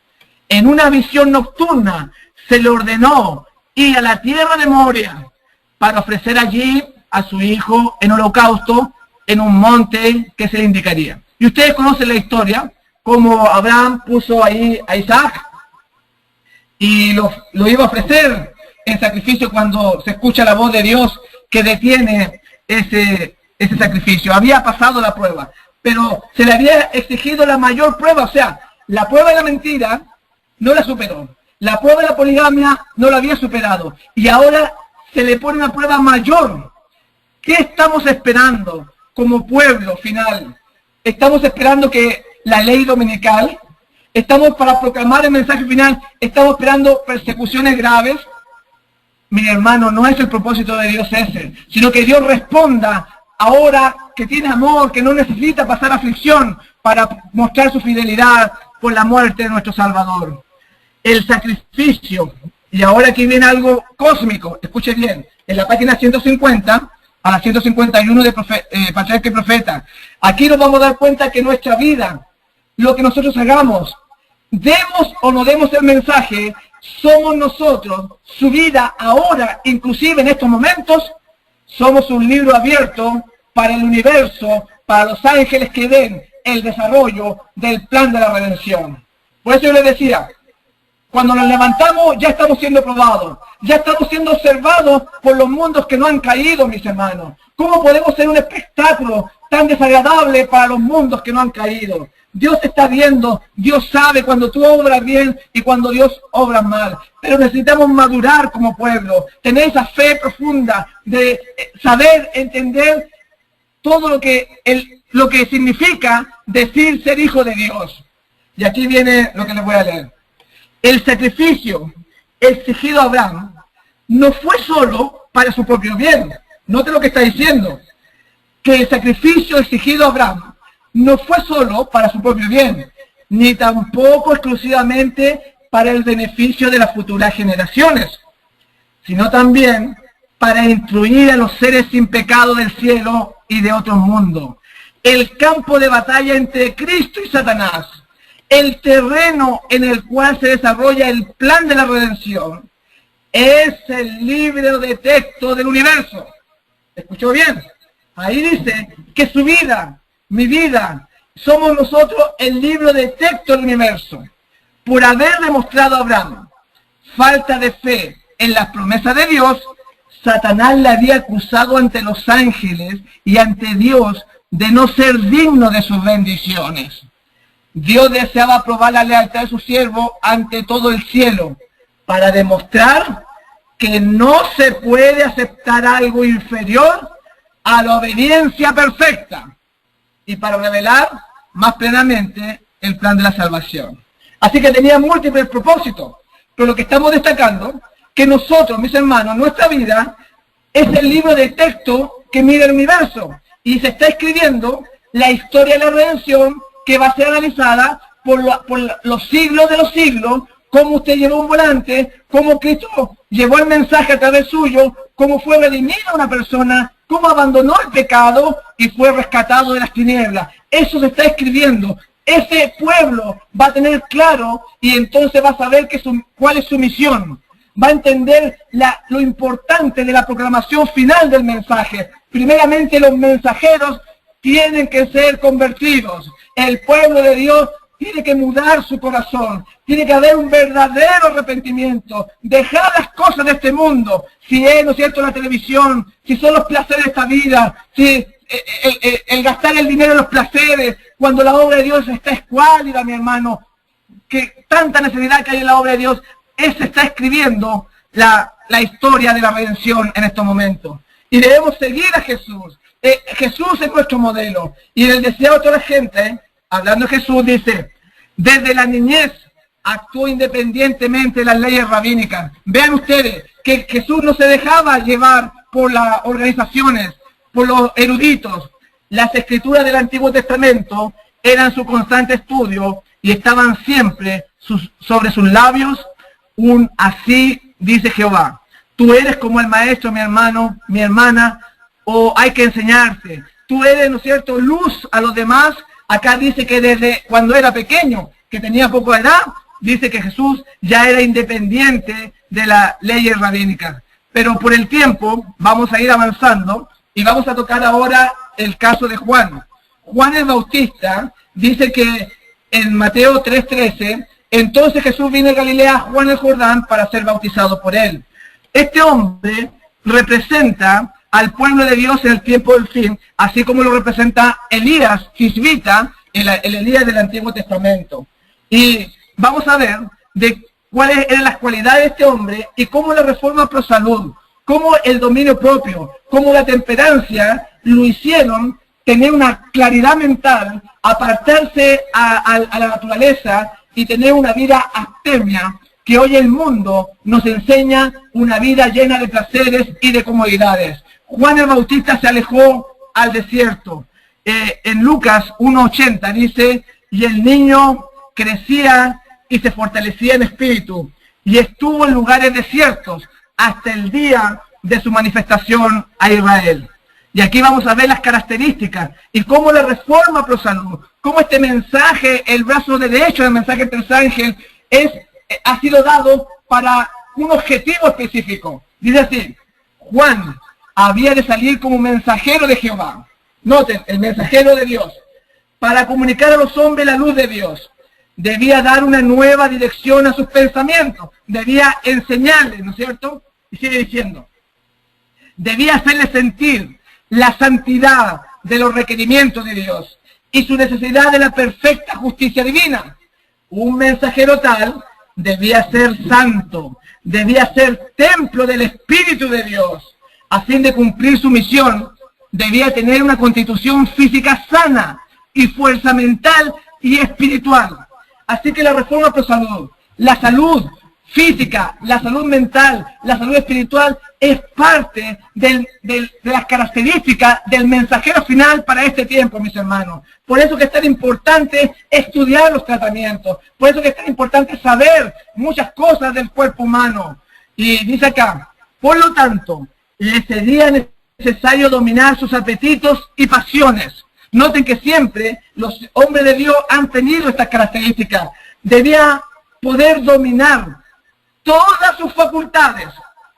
[SPEAKER 2] En una visión nocturna se le ordenó ir a la tierra de Moria para ofrecer allí a su hijo en holocausto en un monte que se le indicaría. Y ustedes conocen la historia, como Abraham puso ahí a Isaac y lo iba a ofrecer en sacrificio cuando se escucha la voz de Dios que detiene ese sacrificio. Había pasado la prueba, pero se le había exigido la mayor prueba, o sea, la prueba de la mentira no la superó. La prueba de la poligamia no la había superado. Y ahora se le pone una prueba mayor. ¿Qué estamos esperando como pueblo final? Estamos esperando que la ley dominical, estamos para proclamar el mensaje final, estamos esperando persecuciones graves. Mi hermano, no es el propósito de Dios ese, sino que Dios responda ahora que tiene amor, que no necesita pasar aflicción para mostrar su fidelidad por la muerte de nuestro Salvador. El sacrificio, y ahora aquí viene algo cósmico, escuche bien, en la página 150 a la 151 de Patriarca y Profeta, aquí nos vamos a dar cuenta que nuestra vida, lo que nosotros hagamos, demos o no demos el mensaje, somos nosotros, su vida ahora, inclusive en estos momentos, somos un libro abierto para el universo, para los ángeles que ven el desarrollo del plan de la redención. Por eso yo les decía, cuando nos levantamos ya estamos siendo probados, ya estamos siendo observados por los mundos que no han caído, mis hermanos. ¿Cómo podemos ser un espectáculo tan desagradable para los mundos que no han caído? Dios te está viendo, Dios sabe cuando tú obras bien y cuando Dios obra mal. Pero necesitamos madurar como pueblo, tener esa fe profunda de saber, entender todo lo que significa decir ser hijo de Dios. Y aquí viene lo que les voy a leer. El sacrificio exigido a Abraham no fue solo para su propio bien. Note lo que está diciendo. Que el sacrificio exigido a Abraham no fue solo para su propio bien, ni tampoco exclusivamente para el beneficio de las futuras generaciones, sino también para instruir a los seres sin pecado del cielo y de otros mundos. El campo de batalla entre Cristo y Satanás, el terreno en el cual se desarrolla el plan de la redención, es el libro de texto del universo. ¿Escuchó bien? Ahí dice que su vida, mi vida, somos nosotros el libro de texto del universo. Por haber demostrado a Abraham falta de fe en las promesas de Dios, Satanás le había acusado ante los ángeles y ante Dios de no ser digno de sus bendiciones. Dios deseaba probar la lealtad de su siervo ante todo el cielo para demostrar que no se puede aceptar algo inferior a la obediencia perfecta y para revelar más plenamente el plan de la salvación. Así que tenía múltiples propósitos, pero lo que estamos destacando, que nosotros, mis hermanos, nuestra vida es el libro de texto que mide el universo y se está escribiendo la historia de la redención que va a ser analizada por los siglos de los siglos, cómo usted llevó un volante, cómo Cristo llevó el mensaje a través suyo, cómo fue redimida una persona, cómo abandonó el pecado y fue rescatado de las tinieblas. Eso se está escribiendo. Ese pueblo va a tener claro y entonces va a saber cuál es su misión. Va a entender lo importante de la proclamación final del mensaje. Primeramente, los mensajeros tienen que ser convertidos. El pueblo de Dios tiene que mudar su corazón. Tiene que haber un verdadero arrepentimiento. Dejar las cosas de este mundo. Si es, ¿no es cierto?, la televisión, si son los placeres de esta vida, si el gastar el dinero en los placeres, cuando la obra de Dios está escuálida, mi hermano, que tanta necesidad que hay en la obra de Dios, se está escribiendo la historia de la redención en estos momentos. Y debemos seguir a Jesús. Jesús es nuestro modelo. Y en el deseo de toda la gente, hablando de Jesús, dice, desde la niñez actuó independientemente de las leyes rabínicas. Vean ustedes que Jesús no se dejaba llevar por las organizaciones, por los eruditos. Las escrituras del Antiguo Testamento eran su constante estudio y estaban siempre sobre sus labios un así dice Jehová. Tú eres como el maestro, mi hermano, mi hermana, o hay que enseñarte. Tú eres, ¿no es cierto?, luz a los demás. Acá dice que desde cuando era pequeño, que tenía poco de edad, dice que Jesús ya era independiente de las leyes rabínicas. Pero por el tiempo vamos a ir avanzando y vamos a tocar ahora el caso de Juan. Juan el Bautista dice que en Mateo 3:13, entonces Jesús vino de Galilea a Juan el Jordán para ser bautizado por él. Este hombre representa al pueblo de Dios en el tiempo del fin, así como lo representa Elías, Tisbita, el Elías del Antiguo Testamento. Y vamos a ver de cuáles eran las cualidades de este hombre y cómo la reforma pro salud, cómo el dominio propio, cómo la temperancia lo hicieron tener una claridad mental, apartarse a la naturaleza y tener una vida abstemia, que hoy el mundo nos enseña una vida llena de placeres y de comodidades. Juan el Bautista se alejó al desierto. En Lucas 1:80 dice, y el niño crecía y se fortalecía en espíritu, y estuvo en lugares desiertos hasta el día de su manifestación a Israel. Y aquí vamos a ver las características y cómo la reforma pro salud, cómo este mensaje, el brazo derecho del mensaje del tercer ángel, ha sido dado para un objetivo específico. Dice así, Juan había de salir como mensajero de Jehová. Noten, el mensajero de Dios, para comunicar a los hombres la luz de Dios. Debía dar una nueva dirección a sus pensamientos, debía enseñarles, ¿no es cierto? Y sigue diciendo, debía hacerles sentir la santidad de los requerimientos de Dios y su necesidad de la perfecta justicia divina. Un mensajero tal debía ser santo, debía ser templo del Espíritu de Dios. A fin de cumplir su misión, debía tener una constitución física sana y fuerza mental y espiritual. Así que la reforma pro salud, la salud física, la salud mental, la salud espiritual, es parte de las características del mensajero final para este tiempo, mis hermanos. Por eso que es tan importante estudiar los tratamientos, por eso que es tan importante saber muchas cosas del cuerpo humano. Y dice acá, por lo tanto, le sería necesario dominar sus apetitos y pasiones. Noten que siempre los hombres de Dios han tenido estas características. Debía poder dominar todas sus facultades.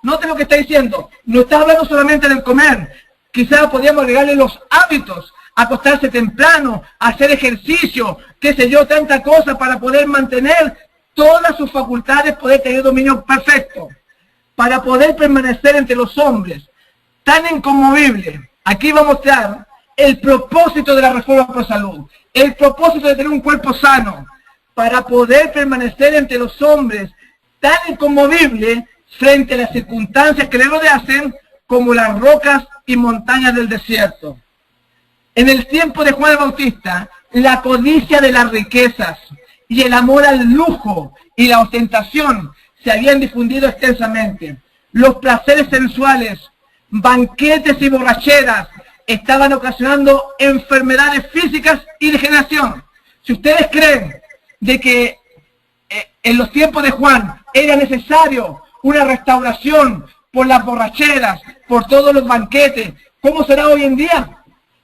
[SPEAKER 2] Noten lo que está diciendo. No está hablando solamente del comer. Quizás podríamos agregarle los hábitos. Acostarse temprano, hacer ejercicio, qué sé yo, tanta cosa para poder mantener todas sus facultades, poder tener dominio perfecto. Para poder permanecer entre los hombres. Tan inconmovible. Aquí va a mostrar el propósito de la reforma pro salud. El propósito de tener un cuerpo sano. Para poder permanecer entre los hombres tan inconmovible frente a las circunstancias que le rodean, como las rocas y montañas del desierto. En el tiempo de Juan el Bautista, la codicia de las riquezas y el amor al lujo y la ostentación se habían difundido extensamente. Los placeres sensuales, banquetes y borracheras estaban ocasionando enfermedades físicas y degeneración. Si ustedes creen de que en los tiempos de Juan era necesario una restauración por las borracheras, por todos los banquetes, ¿cómo será hoy en día?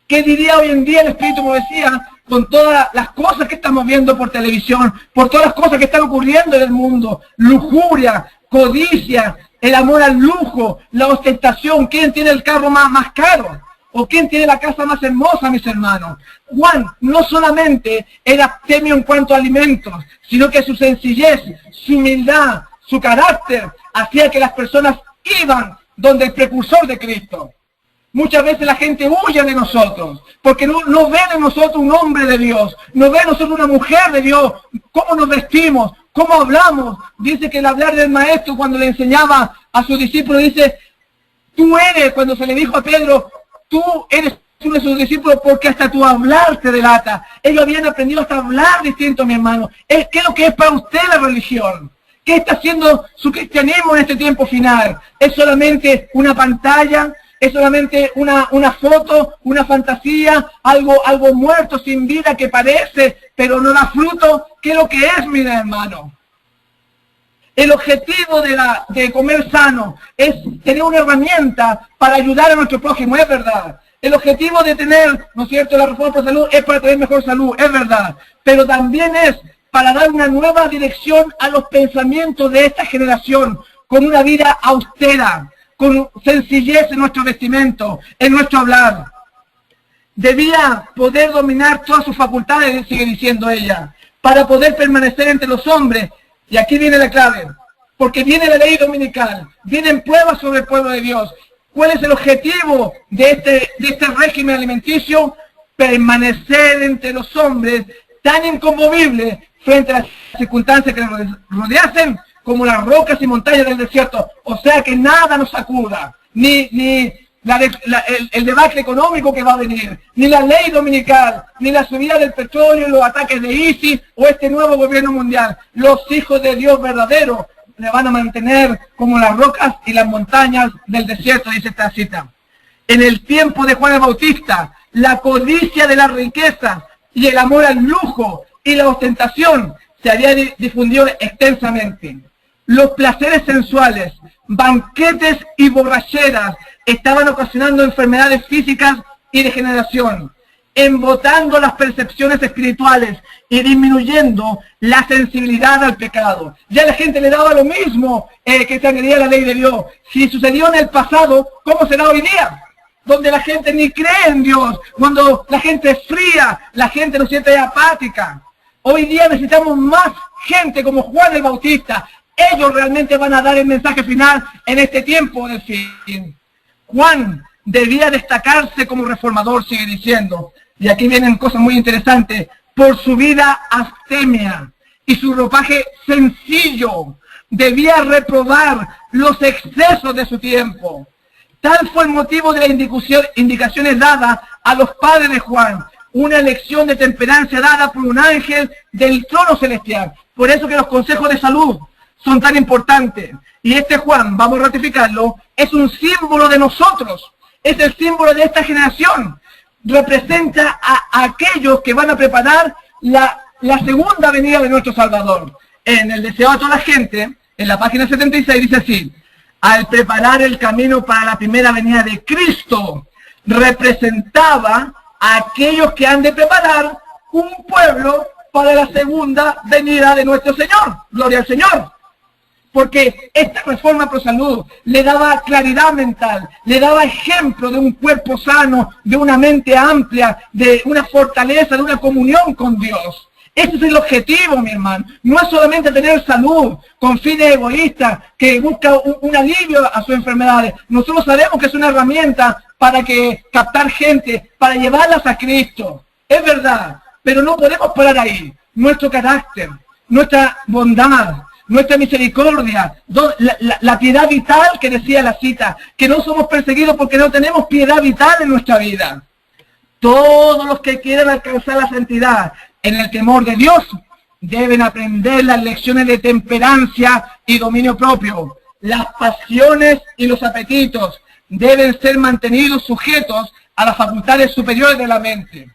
[SPEAKER 2] ¿Qué diría hoy en día el Espíritu Profecía con todas las cosas que estamos viendo por televisión, por todas las cosas que están ocurriendo en el mundo? Lujuria, codicia, el amor al lujo, la ostentación. ¿Quién tiene el carro más caro? ¿O quién tiene la casa más hermosa, mis hermanos? Juan no solamente era abstemio en cuanto a alimentos, sino que su sencillez, su humildad, su carácter, hacía que las personas iban donde el precursor de Cristo. Muchas veces la gente huye de nosotros, porque no ve en nosotros un hombre de Dios, no ve en nosotros una mujer de Dios, cómo nos vestimos, cómo hablamos. Dice que el hablar del maestro cuando le enseñaba a sus discípulos, dice, tú eres, cuando se le dijo a Pedro, tú eres uno de sus discípulos porque hasta tu hablar te delata. Ellos habían aprendido hasta hablar distinto, mi hermano. ¿Qué es lo que es para usted la religión? ¿Qué está haciendo su cristianismo en este tiempo final? ¿Es solamente una pantalla? ¿Es solamente una foto, una fantasía, algo muerto, sin vida, que parece, pero no da fruto? ¿Qué es lo que es, mi hermano? El objetivo de comer sano es tener una herramienta para ayudar a nuestro prójimo, es verdad. El objetivo de tener, ¿no es cierto?, la reforma por salud es para tener mejor salud, es verdad. Pero también es para dar una nueva dirección a los pensamientos de esta generación, con una vida austera, con sencillez en nuestro vestimento, en nuestro hablar. Debía poder dominar todas sus facultades, sigue diciendo ella, para poder permanecer entre los hombres. Y aquí viene la clave, porque viene la ley dominical, vienen pruebas sobre el pueblo de Dios. ¿Cuál es el objetivo de este régimen alimenticio? Permanecer entre los hombres tan inconmovibles frente a las circunstancias que nos rodeasen, como las rocas y montañas del desierto. O sea, que nada nos sacuda, ni el debacle económico que va a venir, ni la ley dominical, ni la subida del petróleo, los ataques de ISIS o este nuevo gobierno mundial. Los hijos de Dios verdaderos le van a mantener como las rocas y las montañas del desierto, dice esta cita. En el tiempo de Juan el Bautista, la codicia de la riqueza y el amor al lujo y la ostentación se había difundido extensamente. Los placeres sensuales, banquetes y borracheras estaban ocasionando enfermedades físicas y degeneración, embotando las percepciones espirituales y disminuyendo la sensibilidad al pecado. Ya la gente le daba lo mismo que transgredía la ley de Dios. Si sucedió en el pasado, ¿cómo será hoy día? Donde la gente ni cree en Dios, cuando la gente es fría, la gente no siente apática. Hoy día necesitamos más gente como Juan el Bautista. Ellos realmente van a dar el mensaje final en este tiempo del fin. Juan debía destacarse como reformador, sigue diciendo, y aquí vienen cosas muy interesantes, por su vida abstemia y su ropaje sencillo. Debía reprobar los excesos de su tiempo. Tal fue el motivo de las indicaciones dadas a los padres de Juan, una lección de temperancia dada por un ángel del trono celestial. Por eso que los consejos de salud son tan importantes. Y este Juan, vamos a ratificarlo, es un símbolo de nosotros, es el símbolo de esta generación. Representa a aquellos que van a preparar la segunda venida de nuestro Salvador. En el deseo a toda la gente, en la página 76 dice así: al preparar el camino para la primera venida de Cristo, representaba a aquellos que han de preparar un pueblo para la segunda venida de nuestro Señor. Gloria al Señor. Porque esta reforma pro salud le daba claridad mental, le daba ejemplo de un cuerpo sano, de una mente amplia, de una fortaleza, de una comunión con Dios. Ese es el objetivo, mi hermano. No es solamente tener salud con fines egoístas, que busca un alivio a sus enfermedades. Nosotros sabemos que es una herramienta para captar gente, para llevarlas a Cristo. Es verdad, pero no podemos parar ahí. Nuestro carácter, nuestra bondad, nuestra misericordia, la piedad vital que decía la cita, que no somos perseguidos porque no tenemos piedad vital en nuestra vida. Todos los que quieran alcanzar la santidad en el temor de Dios deben aprender las lecciones de temperancia y dominio propio. Las pasiones y los apetitos deben ser mantenidos sujetos a las facultades superiores de la mente.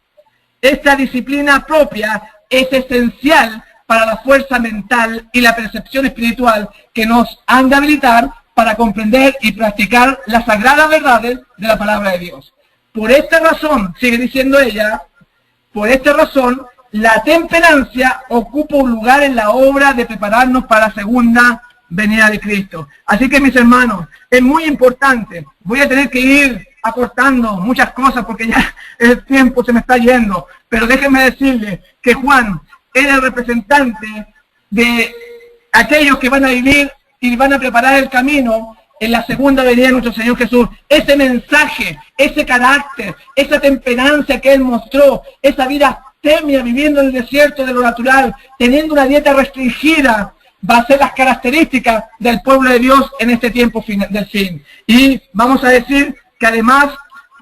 [SPEAKER 2] Esta disciplina propia es esencial para la fuerza mental y la percepción espiritual que nos han de habilitar para comprender y practicar las sagradas verdades de la palabra de Dios. Por esta razón, sigue diciendo ella, por esta razón, la temperancia ocupa un lugar en la obra de prepararnos para la segunda venida de Cristo. Así que, mis hermanos, es muy importante. Voy a tener que ir acortando muchas cosas porque ya el tiempo se me está yendo. Pero déjenme decirles que Juan era el representante de aquellos que van a vivir y van a preparar el camino en la segunda venida de nuestro Señor Jesús. Ese mensaje, ese carácter, esa temperancia que Él mostró, esa vida temia viviendo en el desierto de lo natural, teniendo una dieta restringida, va a ser las características del pueblo de Dios en este tiempo del fin. Y vamos a decir que además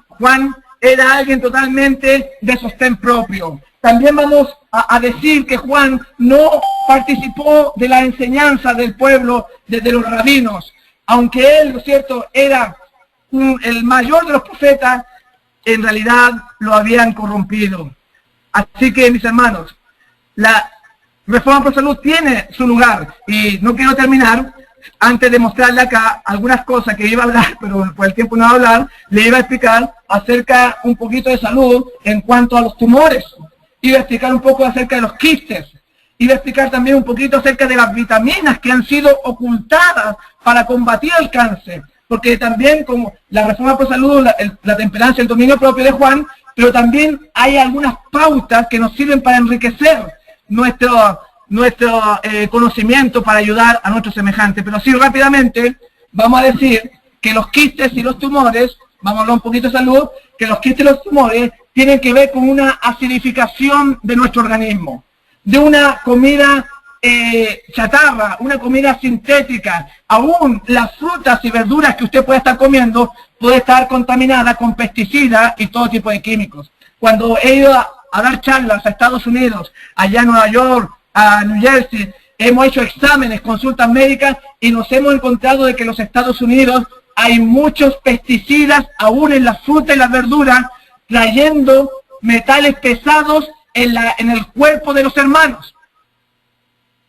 [SPEAKER 2] Juan era alguien totalmente de sostén propio. También vamos a decir que Juan no participó de la enseñanza del pueblo, de los rabinos. Aunque él, ¿no es cierto?, era el mayor de los profetas, en realidad lo habían corrompido. Así que, mis hermanos, la Reforma por Salud tiene su lugar. Y no quiero terminar antes de mostrarle acá algunas cosas que iba a hablar, pero por el tiempo no va a hablar, le iba a explicar acerca un poquito de salud en cuanto a los tumores. Iba a explicar un poco acerca de los quistes. Iba a explicar también un poquito acerca de las vitaminas que han sido ocultadas para combatir el cáncer. Porque también, como la Reforma por Salud, la temperancia, el dominio propio de Juan, pero también hay algunas pautas que nos sirven para enriquecer nuestro conocimiento para ayudar a nuestros semejantes. Pero sí, rápidamente, vamos a decir que los quistes y los tumores, vamos a hablar un poquito de salud, que los quistes y los tumores tienen que ver con una acidificación de nuestro organismo, de una comida chatarra, una comida sintética. Aún las frutas y verduras que usted puede estar comiendo puede estar contaminada con pesticidas y todo tipo de químicos. Cuando he ido a dar charlas a Estados Unidos, allá en Nueva York, a New Jersey, hemos hecho exámenes, consultas médicas y nos hemos encontrado de que en los Estados Unidos hay muchos pesticidas aún en las frutas y las verduras, trayendo metales pesados en el cuerpo de los hermanos.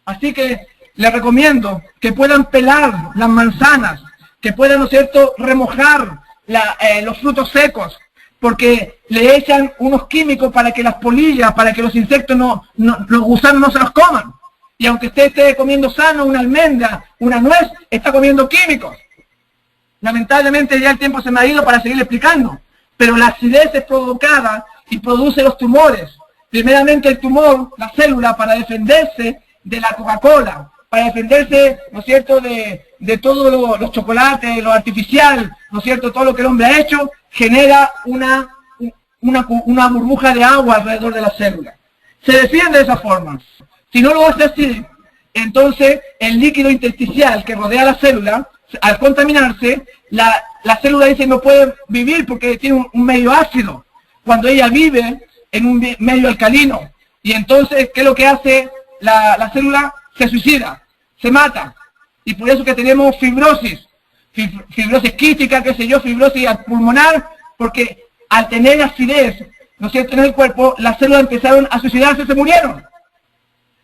[SPEAKER 2] Así que les recomiendo que puedan pelar las manzanas, que puedan, ¿no es cierto?, remojar los frutos secos, porque le echan unos químicos para que las polillas, para que los insectos, los gusanos no se los coman. Y aunque usted esté comiendo sano una almendra, una nuez, está comiendo químicos. Lamentablemente ya el tiempo se me ha ido para seguir explicando, pero la acidez es provocada y produce los tumores. Primeramente el tumor, la célula, para defenderse de la Coca-Cola, para defenderse, ¿no es cierto?, de todos los chocolates, lo artificial, ¿no es cierto?, todo lo que el hombre ha hecho, genera una burbuja de agua alrededor de la célula. Se defiende de esa forma. Si no lo hace así, entonces el líquido intersticial que rodea la célula, al contaminarse, la célula dice no puede vivir porque tiene un medio ácido, cuando ella vive en un medio alcalino. Y entonces, ¿qué es lo que hace la célula? Se suicida, se mata. Y por eso que tenemos fibrosis quística, qué sé yo, fibrosis pulmonar, porque al tener acidez, ¿no es cierto?, en el cuerpo, las células empezaron a suicidarse y se murieron.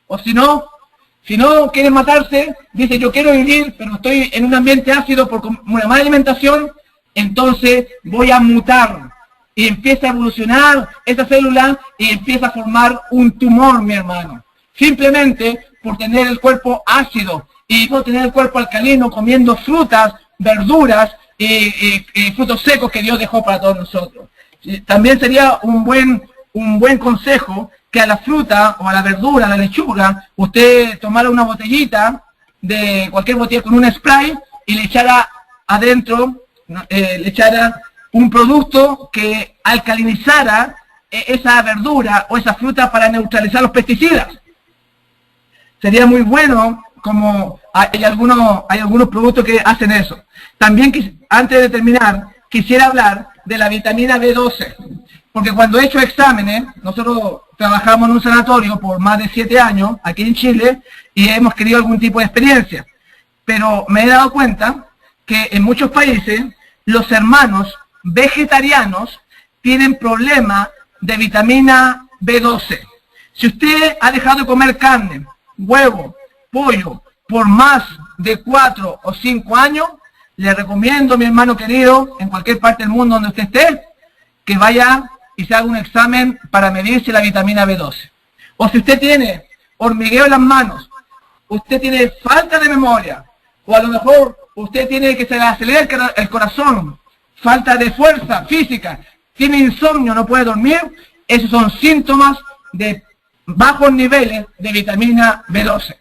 [SPEAKER 2] O si no quieren matarse, dice yo quiero vivir, pero estoy en un ambiente ácido por una mala alimentación, entonces voy a mutar. Y empieza a evolucionar esa célula y empieza a formar un tumor, mi hermano. Simplemente por tener el cuerpo ácido y no tener el cuerpo alcalino, comiendo frutas, verduras y frutos secos que Dios dejó para todos nosotros. También sería un buen consejo que a la fruta o a la verdura, a la lechuga, usted tomara una botellita, de cualquier botella con un spray y le echara adentro, le echara un producto que alcalinizara esa verdura o esa fruta para neutralizar los pesticidas. Sería muy bueno como hay algunos productos que hacen eso. También, antes de terminar, quisiera hablar de la vitamina B12, porque cuando he hecho exámenes, nosotros trabajamos en un sanatorio por más de 7 años aquí en Chile y hemos querido algún tipo de experiencia, pero me he dado cuenta que en muchos países los hermanos vegetarianos tienen problemas de vitamina B12. Si usted ha dejado de comer carne, huevo, pollo por más de 4 o 5 años, le recomiendo, mi hermano querido, en cualquier parte del mundo donde usted esté, que vaya y se haga un examen para medirse la vitamina B12. O si usted tiene hormigueo en las manos, usted tiene falta de memoria, o a lo mejor usted tiene que se le acelera el corazón, falta de fuerza física, tiene insomnio, no puede dormir, esos son síntomas de bajos niveles de vitamina B12.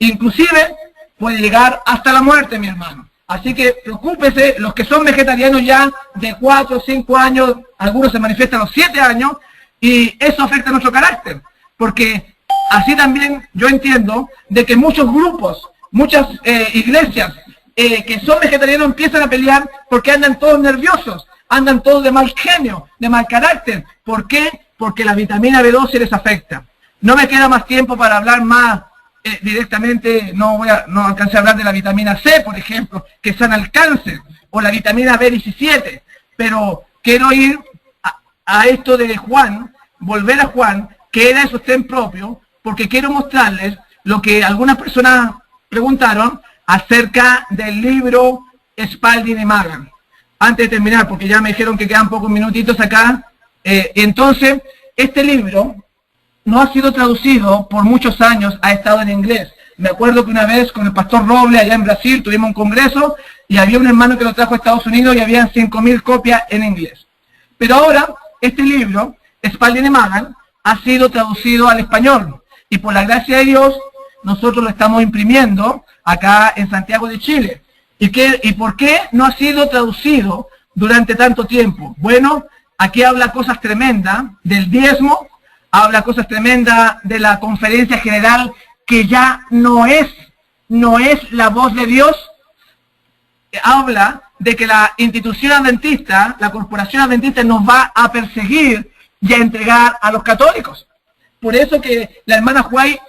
[SPEAKER 2] Inclusive puede llegar hasta la muerte, mi hermano. Así que preocúpese, los que son vegetarianos ya de 4 o 5 años, algunos se manifiestan a los 7 años, y eso afecta a nuestro carácter, porque así también yo entiendo de que muchos grupos, muchas iglesias que son vegetarianos empiezan a pelear porque andan todos nerviosos, andan todos de mal genio, de mal carácter. ¿Por qué? Porque la vitamina B12 les afecta. No me queda más tiempo para hablar más directamente, no alcancé a hablar de la vitamina C, por ejemplo, que sana el cáncer, o la vitamina B17, pero quiero ir a esto de Juan, volver a Juan, que era el sostén propio, porque quiero mostrarles lo que algunas personas preguntaron acerca del libro Spalding y Magan. Antes de terminar, porque ya me dijeron que quedan pocos minutitos acá, entonces, este libro no ha sido traducido por muchos años, ha estado en inglés. Me acuerdo que una vez con el pastor Roble allá en Brasil tuvimos un congreso y había un hermano que lo trajo a Estados Unidos y habían 5.000 copias en inglés. Pero ahora, este libro, Spalding y Magan, ha sido traducido al español. Y por la gracia de Dios, nosotros lo estamos imprimiendo acá en Santiago de Chile. ¿Y por qué no ha sido traducido durante tanto tiempo? Bueno, aquí habla cosas tremendas del diezmo, habla cosas tremendas de la conferencia general, que ya no es la voz de Dios. Habla de que la institución adventista, la corporación adventista, nos va a perseguir y a entregar a los católicos. Por eso que la hermana White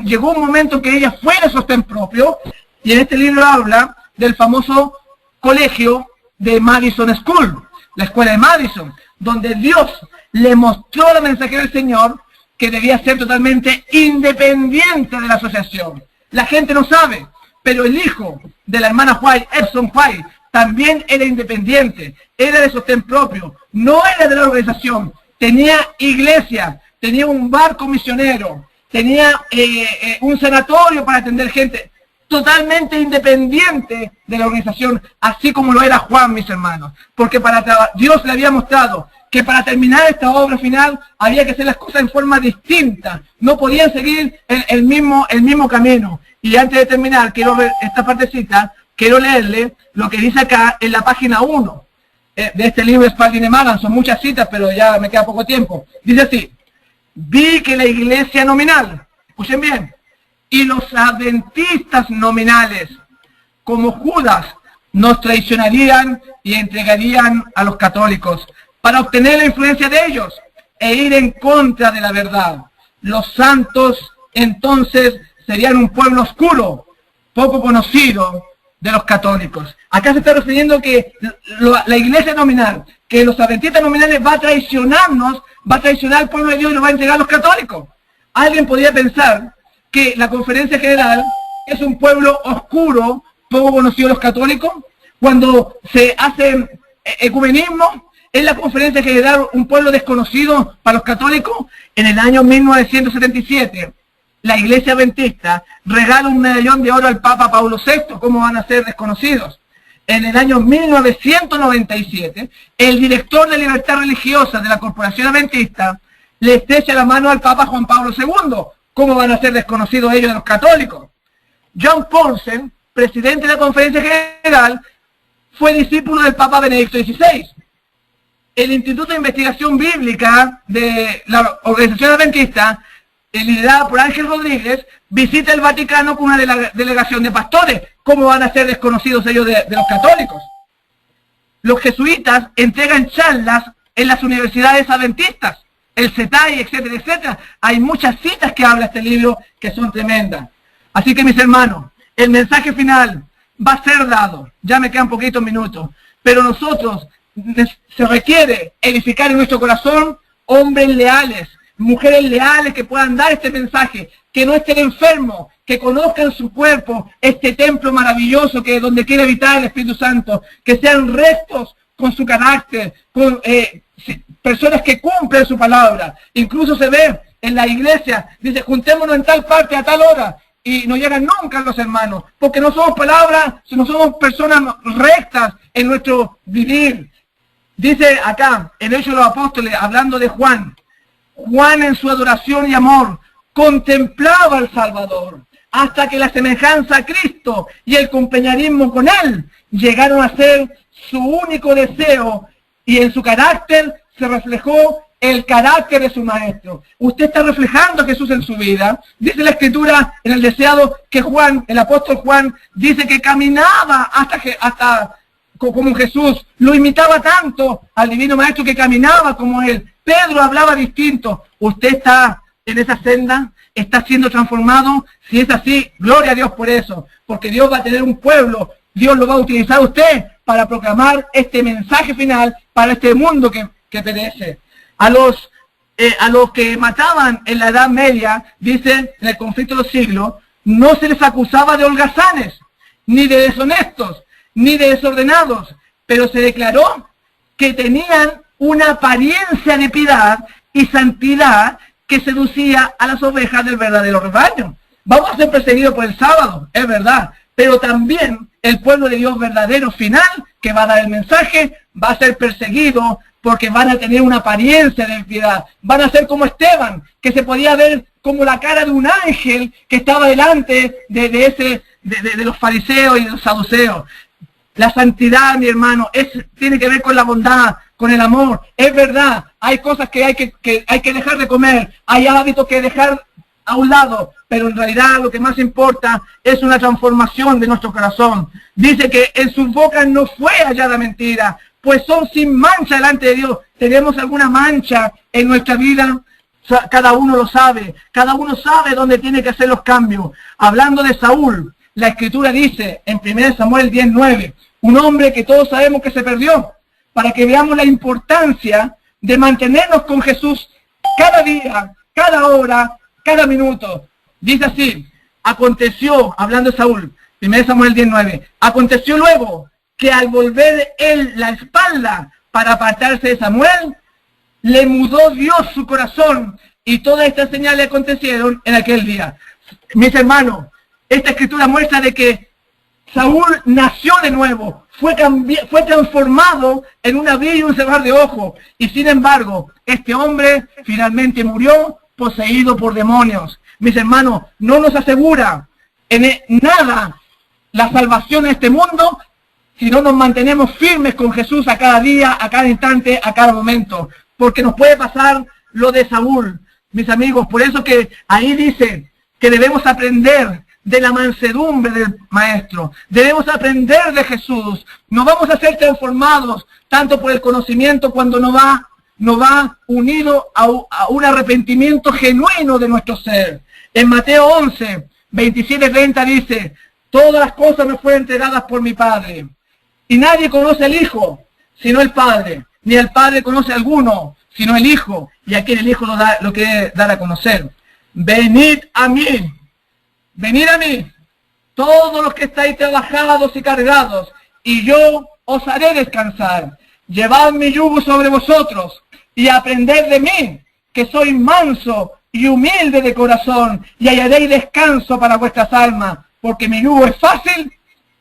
[SPEAKER 2] llegó un momento que ella fue de sostén propio, y en este libro habla del famoso colegio de Madison School, la escuela de Madison, donde Dios le mostró a la mensajera del Señor que debía ser totalmente independiente de la asociación. La gente no sabe, pero el hijo de la hermana White, Edson White, también era independiente, era de sostén propio, no era de la organización, tenía iglesia, tenía un barco misionero, tenía un sanatorio para atender gente, totalmente independiente de la organización, así como lo era Juan, mis hermanos, porque Dios le había mostrado que para terminar esta obra final había que hacer las cosas en forma distinta, no podían seguir el mismo camino. Y antes de terminar, quiero ver esta partecita, quiero leerle lo que dice acá en la página 1 de este libro Spalding y Magan. Son muchas citas, pero ya me queda poco tiempo. Dice así: vi que la iglesia nominal, escuchen bien, y los adventistas nominales, como Judas, nos traicionarían y entregarían a los católicos para obtener la influencia de ellos e ir en contra de la verdad. Los santos entonces serían un pueblo oscuro, poco conocido de los católicos. Acá se está refiriendo que la iglesia nominal, que los adventistas nominales va a traicionarnos, va a traicionar al pueblo de Dios y nos va a entregar a los católicos. Alguien podría pensar que la conferencia general es un pueblo oscuro, poco conocido de los católicos. Cuando se hace ecumenismo, es la conferencia general un pueblo desconocido para los católicos. En el año 1977, la iglesia adventista regala un medallón de oro al Papa Pablo VI. ¿Cómo van a ser desconocidos? En el año 1997, el director de libertad religiosa de la corporación adventista le estrecha la mano al Papa Juan Pablo II. ¿Cómo van a ser desconocidos ellos de los católicos? John Paulsen, presidente de la conferencia general, fue discípulo del Papa Benedicto XVI. El Instituto de Investigación Bíblica de la Organización Adventista liderada por Ángel Rodríguez, visita el Vaticano con una delegación de pastores. ¿Cómo van a ser desconocidos ellos de los católicos? Los jesuitas entregan charlas en las universidades adventistas, el CETAI, etcétera, etcétera. Hay muchas citas que habla este libro que son tremendas. Así que, mis hermanos, el mensaje final va a ser dado. Ya me quedan poquitos minutos. Pero nosotros, se requiere edificar en nuestro corazón hombres leales, mujeres leales que puedan dar este mensaje, que no estén enfermos, que conozcan su cuerpo, este templo maravilloso que es donde quiere habitar el Espíritu Santo, que sean rectos con su carácter, con personas que cumplen su palabra. Incluso se ve en la iglesia, dice, juntémonos en tal parte a tal hora, y no llegan nunca los hermanos, porque no somos palabras, no somos personas rectas en nuestro vivir. Dice acá, en Hechos de los Apóstoles, hablando de Juan, Juan en su adoración y amor contemplaba al Salvador, hasta que la semejanza a Cristo y el compañerismo con Él llegaron a ser su único deseo, y en su carácter se reflejó el carácter de su Maestro. Usted está reflejando a Jesús en su vida. Dice la Escritura en el deseado que Juan, el apóstol Juan, dice que caminaba hasta como Jesús, lo imitaba tanto al Divino Maestro que caminaba como Él. Pedro hablaba distinto. ¿Usted está en esa senda? ¿Está siendo transformado? Si es así, gloria a Dios por eso, porque Dios va a tener un pueblo, Dios lo va a utilizar a usted para proclamar este mensaje final para este mundo que perece. A los que mataban en la Edad Media, dice en el conflicto de los siglos, no se les acusaba de holgazanes, ni de deshonestos, ni de desordenados, pero se declaró que tenían una apariencia de piedad y santidad que seducía a las ovejas del verdadero rebaño. Vamos a ser perseguidos por el sábado, es verdad, pero también el pueblo de Dios verdadero final, que va a dar el mensaje, va a ser perseguido porque van a tener una apariencia de piedad. Van a ser como Esteban, que se podía ver como la cara de un ángel que estaba delante de los fariseos y de los saduceos. La santidad, mi hermano, tiene que ver con la bondad, con el amor. Es verdad, hay cosas que hay que dejar de comer, hay hábitos que dejar a un lado, pero en realidad lo que más importa es una transformación de nuestro corazón. Dice que en sus bocas no fue hallada mentira, pues son sin mancha delante de Dios. ¿Tenemos alguna mancha en nuestra vida? Cada uno lo sabe, cada uno sabe dónde tiene que hacer los cambios. Hablando de Saúl, la Escritura dice en 1 Samuel 10:9, un hombre que todos sabemos que se perdió, para que veamos la importancia de mantenernos con Jesús cada día, cada hora, cada minuto. Dice así, aconteció, hablando de Saúl, 1 Samuel 10:9, aconteció luego que al volver él la espalda para apartarse de Samuel, le mudó Dios su corazón, y todas estas señales acontecieron en aquel día. Mis hermanos, esta Escritura muestra de que Saúl nació de nuevo, fue transformado en un abrir y un cerrar de ojos, y sin embargo, este hombre finalmente murió poseído por demonios. Mis hermanos, no nos asegura en nada la salvación en este mundo si no nos mantenemos firmes con Jesús a cada día, a cada instante, a cada momento, porque nos puede pasar lo de Saúl, mis amigos. Por eso que ahí dice que debemos aprender de la mansedumbre del Maestro, debemos aprender de Jesús. No vamos a ser transformados tanto por el conocimiento cuando no va unido a un arrepentimiento genuino de nuestro ser. En Mateo 11, 27-30 dice, todas las cosas me fueron entregadas por mi Padre, y nadie conoce al Hijo, sino el Padre, ni el Padre conoce a alguno, sino el Hijo, y a quien el Hijo lo quiere dar a conocer. Venid a mí, todos los que estáis trabajados y cargados, y yo os haré descansar. Llevad mi yugo sobre vosotros, y aprended de mí, que soy manso y humilde de corazón, y hallaréis descanso para vuestras almas, porque mi yugo es fácil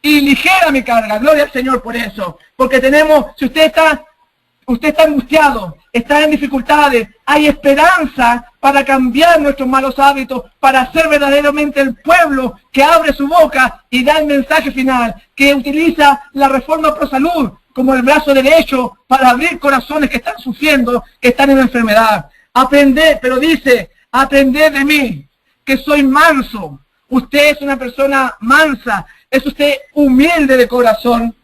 [SPEAKER 2] y ligera mi carga. Gloria al Señor por eso, porque si usted está angustiado, está en dificultades, hay esperanza para cambiar nuestros malos hábitos, para ser verdaderamente el pueblo que abre su boca y da el mensaje final, que utiliza la reforma pro salud como el brazo derecho para abrir corazones que están sufriendo, que están en enfermedad. Aprender, pero dice, aprended de mí, que soy manso. Usted es una persona mansa, es usted humilde de corazón.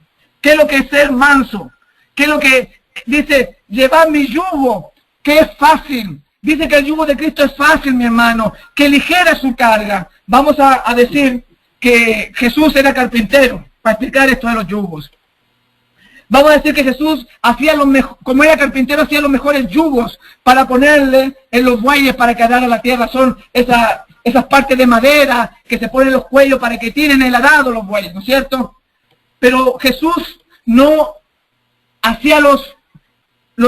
[SPEAKER 2] ¿Qué es lo que es ser manso? ¿Qué es lo que dice? Llevad mi yugo, que es fácil. Dice que el yugo de Cristo es fácil, mi hermano, que ligera su carga. Vamos a decir que Jesús era carpintero, para explicar esto de los yugos. Vamos a decir que Jesús hacía como era carpintero, hacía los mejores yugos para ponerle en los bueyes para que arara la tierra. Son esas partes de madera que se ponen en los cuellos para que tiren el arado los bueyes, ¿no es cierto? Pero Jesús no hacía los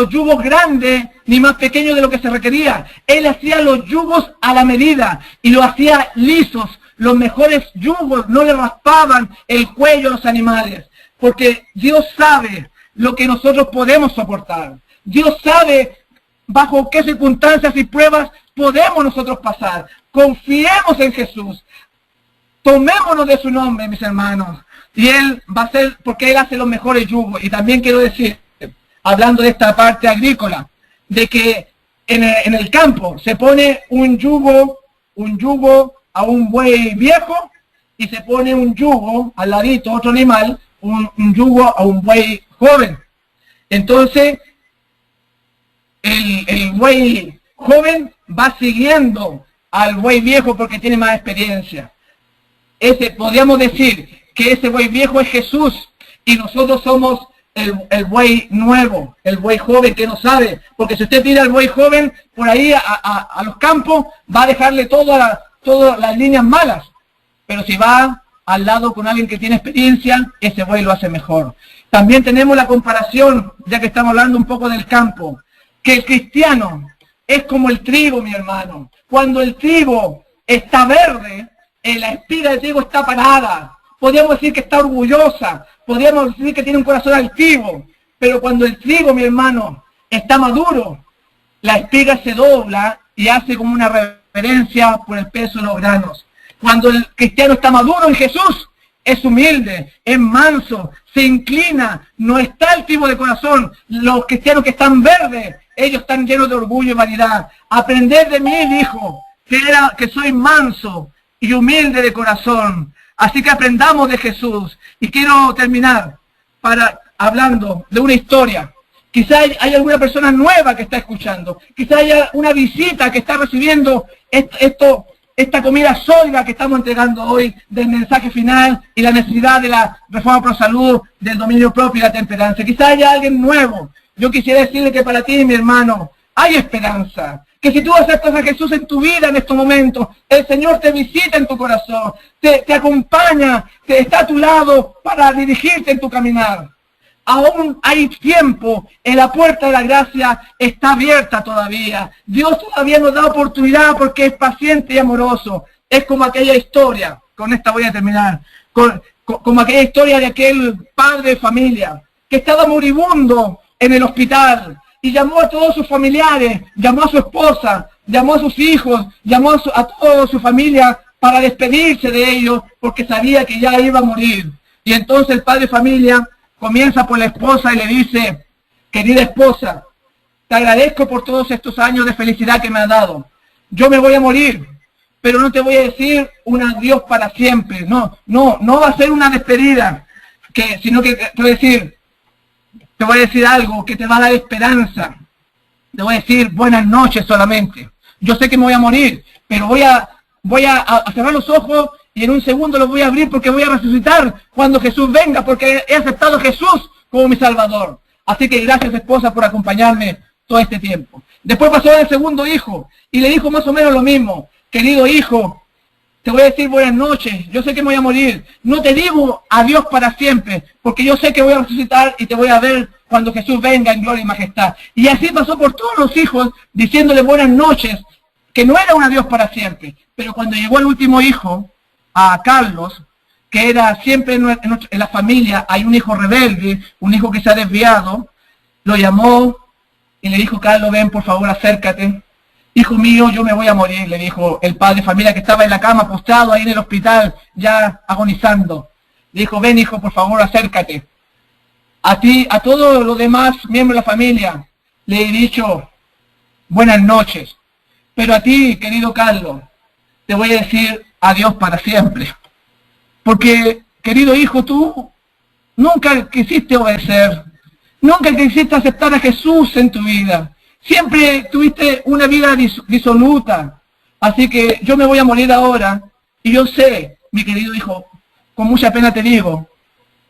[SPEAKER 2] yugos grandes ni más pequeños de lo que se requería. Él hacía los yugos a la medida y lo hacía lisos. Los mejores yugos no le raspaban el cuello a los animales, porque Dios sabe lo que nosotros podemos soportar. Dios sabe bajo qué circunstancias y pruebas podemos nosotros pasar. Confiemos en Jesús. Tomémonos de su nombre, mis hermanos. Y Él va a hacer, porque Él hace los mejores yugos. Y también quiero decir, hablando de esta parte agrícola, de que en el campo se pone un yugo a un buey viejo y se pone un yugo al ladito, otro animal, un yugo a un buey joven. Entonces, el buey joven va siguiendo al buey viejo porque tiene más experiencia. Podríamos decir que ese buey viejo es Jesús y nosotros somos el buey nuevo, el buey joven que no sabe, porque si usted tira al buey joven por ahí a los campos, va a dejarle todas las líneas malas, pero si va al lado con alguien que tiene experiencia, ese buey lo hace mejor. También tenemos la comparación, ya que estamos hablando un poco del campo, que el cristiano es como el trigo, mi hermano. Cuando el trigo está verde, la espiga de trigo está parada. Podríamos decir que está orgullosa, podríamos decir que tiene un corazón altivo, pero cuando el trigo, mi hermano, está maduro, la espiga se dobla y hace como una reverencia por el peso de los granos. Cuando el cristiano está maduro en Jesús, es humilde, es manso, se inclina, no está altivo de corazón. Los cristianos que están verdes, ellos están llenos de orgullo y vanidad. Aprended de mí, dijo, que soy manso y humilde de corazón. Así que aprendamos de Jesús. Y quiero terminar hablando de una historia. Quizá hay alguna persona nueva que está escuchando. Quizá haya una visita que está recibiendo esta comida sólida que estamos entregando hoy del mensaje final y la necesidad de la reforma pro salud, del dominio propio y la templanza. Quizá haya alguien nuevo. Yo quisiera decirle que para ti, mi hermano, hay esperanza. Que si tú aceptas a Jesús en tu vida en estos momentos, el Señor te visita en tu corazón, te acompaña, está a tu lado para dirigirte en tu caminar. Aún hay tiempo, en la puerta de la gracia está abierta todavía. Dios todavía nos da oportunidad porque es paciente y amoroso. Es como aquella historia, con esta voy a terminar, como aquella historia de aquel padre de familia que estaba moribundo en el hospital. Y llamó a todos sus familiares, llamó a su esposa, llamó a sus hijos, llamó a toda su familia para despedirse de ellos porque sabía que ya iba a morir. Y entonces el padre de familia comienza por la esposa y le dice, querida esposa, te agradezco por todos estos años de felicidad que me has dado. Yo me voy a morir, pero no te voy a decir un adiós para siempre. No va a ser una despedida, sino que te voy a decir algo que te va a dar esperanza. Te voy a decir buenas noches solamente. Yo sé que me voy a morir, pero voy a cerrar los ojos y en un segundo los voy a abrir porque voy a resucitar cuando Jesús venga, porque he aceptado a Jesús como mi Salvador. Así que gracias, esposa, por acompañarme todo este tiempo. Después pasó el segundo hijo y le dijo más o menos lo mismo. Querido hijo, te voy a decir buenas noches, yo sé que me voy a morir. No te digo adiós para siempre, porque yo sé que voy a resucitar y te voy a ver cuando Jesús venga en gloria y majestad. Y así pasó por todos los hijos, diciéndole buenas noches, que no era un adiós para siempre. Pero cuando llegó el último hijo, a Carlos, que era siempre en la familia, hay un hijo rebelde, un hijo que se ha desviado, lo llamó y le dijo, Carlos, ven por favor, acércate. Hijo mío, yo me voy a morir, le dijo el padre de familia que estaba en la cama, postrado ahí en el hospital, ya agonizando. Le dijo, ven hijo, por favor, acércate. A todos los demás miembros de la familia, le he dicho buenas noches. Pero a ti, querido Carlos, te voy a decir adiós para siempre. Porque, querido hijo, tú nunca quisiste obedecer, nunca quisiste aceptar a Jesús en tu vida. Siempre tuviste una vida disoluta. Así que yo me voy a morir ahora. Y yo sé, mi querido hijo, con mucha pena te digo,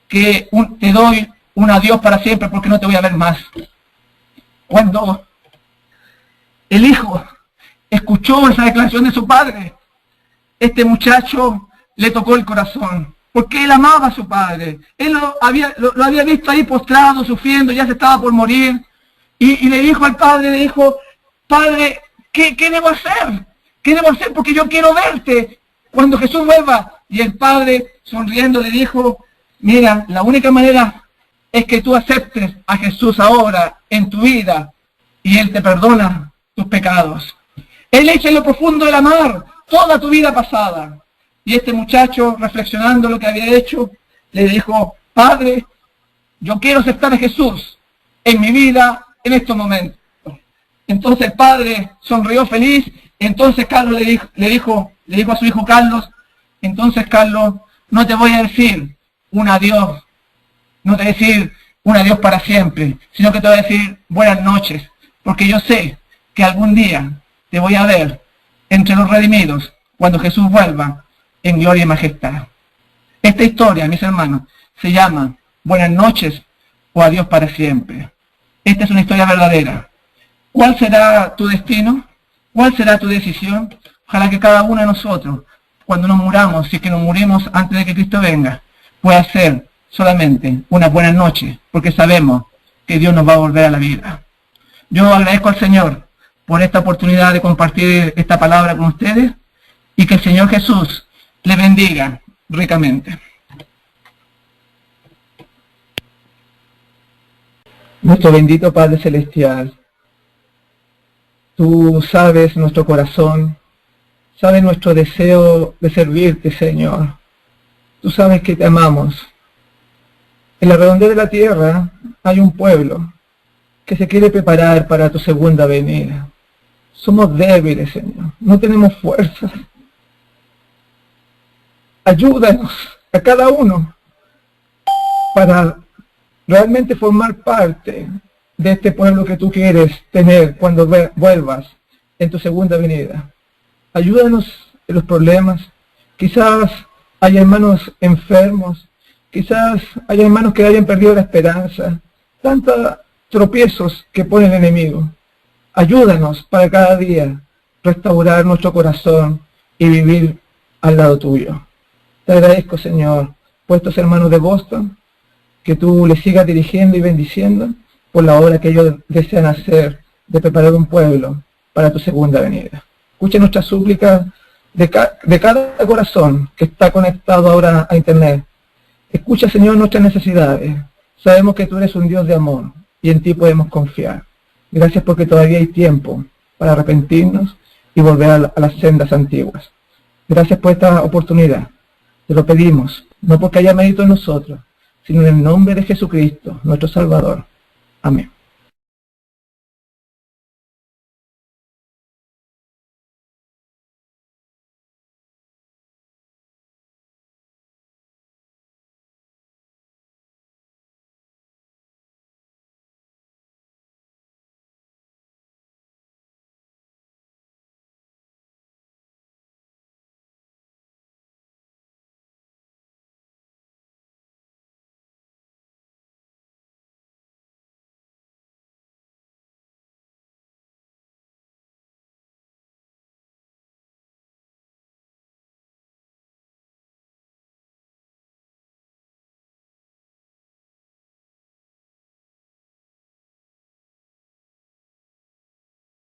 [SPEAKER 2] que te doy un adiós para siempre porque no te voy a ver más. Cuando el hijo escuchó esa declaración de su padre, este muchacho le tocó el corazón, porque él amaba a su padre. Él lo había visto ahí postrado, sufriendo, ya se estaba por morir, y le dijo al padre, le dijo, padre, ¿qué debo hacer? ¿Qué debo hacer? Porque yo quiero verte cuando Jesús vuelva. Y el padre, sonriendo, le dijo, mira, la única manera es que tú aceptes a Jesús ahora en tu vida, y Él te perdona tus pecados. Él echa en lo profundo del mar toda tu vida pasada. Y este muchacho, reflexionando lo que había hecho, le dijo, padre, yo quiero aceptar a Jesús en mi vida en estos momentos. Entonces el padre sonrió feliz. Entonces Carlos le dijo a su hijo Carlos, entonces Carlos, no te voy a decir un adiós, no te voy a decir un adiós para siempre, sino que te voy a decir buenas noches, porque yo sé que algún día te voy a ver entre los redimidos cuando Jesús vuelva en gloria y majestad. Esta historia, mis hermanos, se llama Buenas noches o Adiós para siempre. Esta es una historia verdadera. ¿Cuál será tu destino? ¿Cuál será tu decisión? Ojalá que cada uno de nosotros, cuando nos muramos, si es que nos morimos antes de que Cristo venga, pueda ser solamente una buena noche, porque sabemos que Dios nos va a volver a la vida. Yo agradezco al Señor por esta oportunidad de compartir esta palabra con ustedes, y que el Señor Jesús les bendiga ricamente. Nuestro bendito Padre Celestial, tú sabes nuestro corazón, sabes nuestro deseo de servirte, Señor. Tú sabes que te amamos. En la redondez de la tierra hay un pueblo que se quiere preparar para tu segunda venida. Somos débiles, Señor, no tenemos fuerzas. Ayúdanos a cada uno para realmente formar parte de este pueblo que tú quieres tener cuando vuelvas en tu segunda venida. Ayúdanos en los problemas. Quizás haya hermanos enfermos, quizás haya hermanos que hayan perdido la esperanza, tantos tropiezos que pone el enemigo. Ayúdanos para cada día restaurar nuestro corazón y vivir al lado tuyo. Te agradezco, Señor, por estos hermanos de Boston, que tú les sigas dirigiendo y bendiciendo por la obra que ellos desean hacer de preparar un pueblo para tu segunda venida. Escucha nuestras súplicas de cada corazón que está conectado ahora a Internet. Escucha, Señor, nuestras necesidades. Sabemos que tú eres un Dios de amor y en ti podemos confiar. Gracias porque todavía hay tiempo para arrepentirnos y volver a las sendas antiguas. Gracias por esta oportunidad. Te lo pedimos, no porque haya mérito en nosotros, sino en el nombre de Jesucristo, nuestro Salvador. Amén.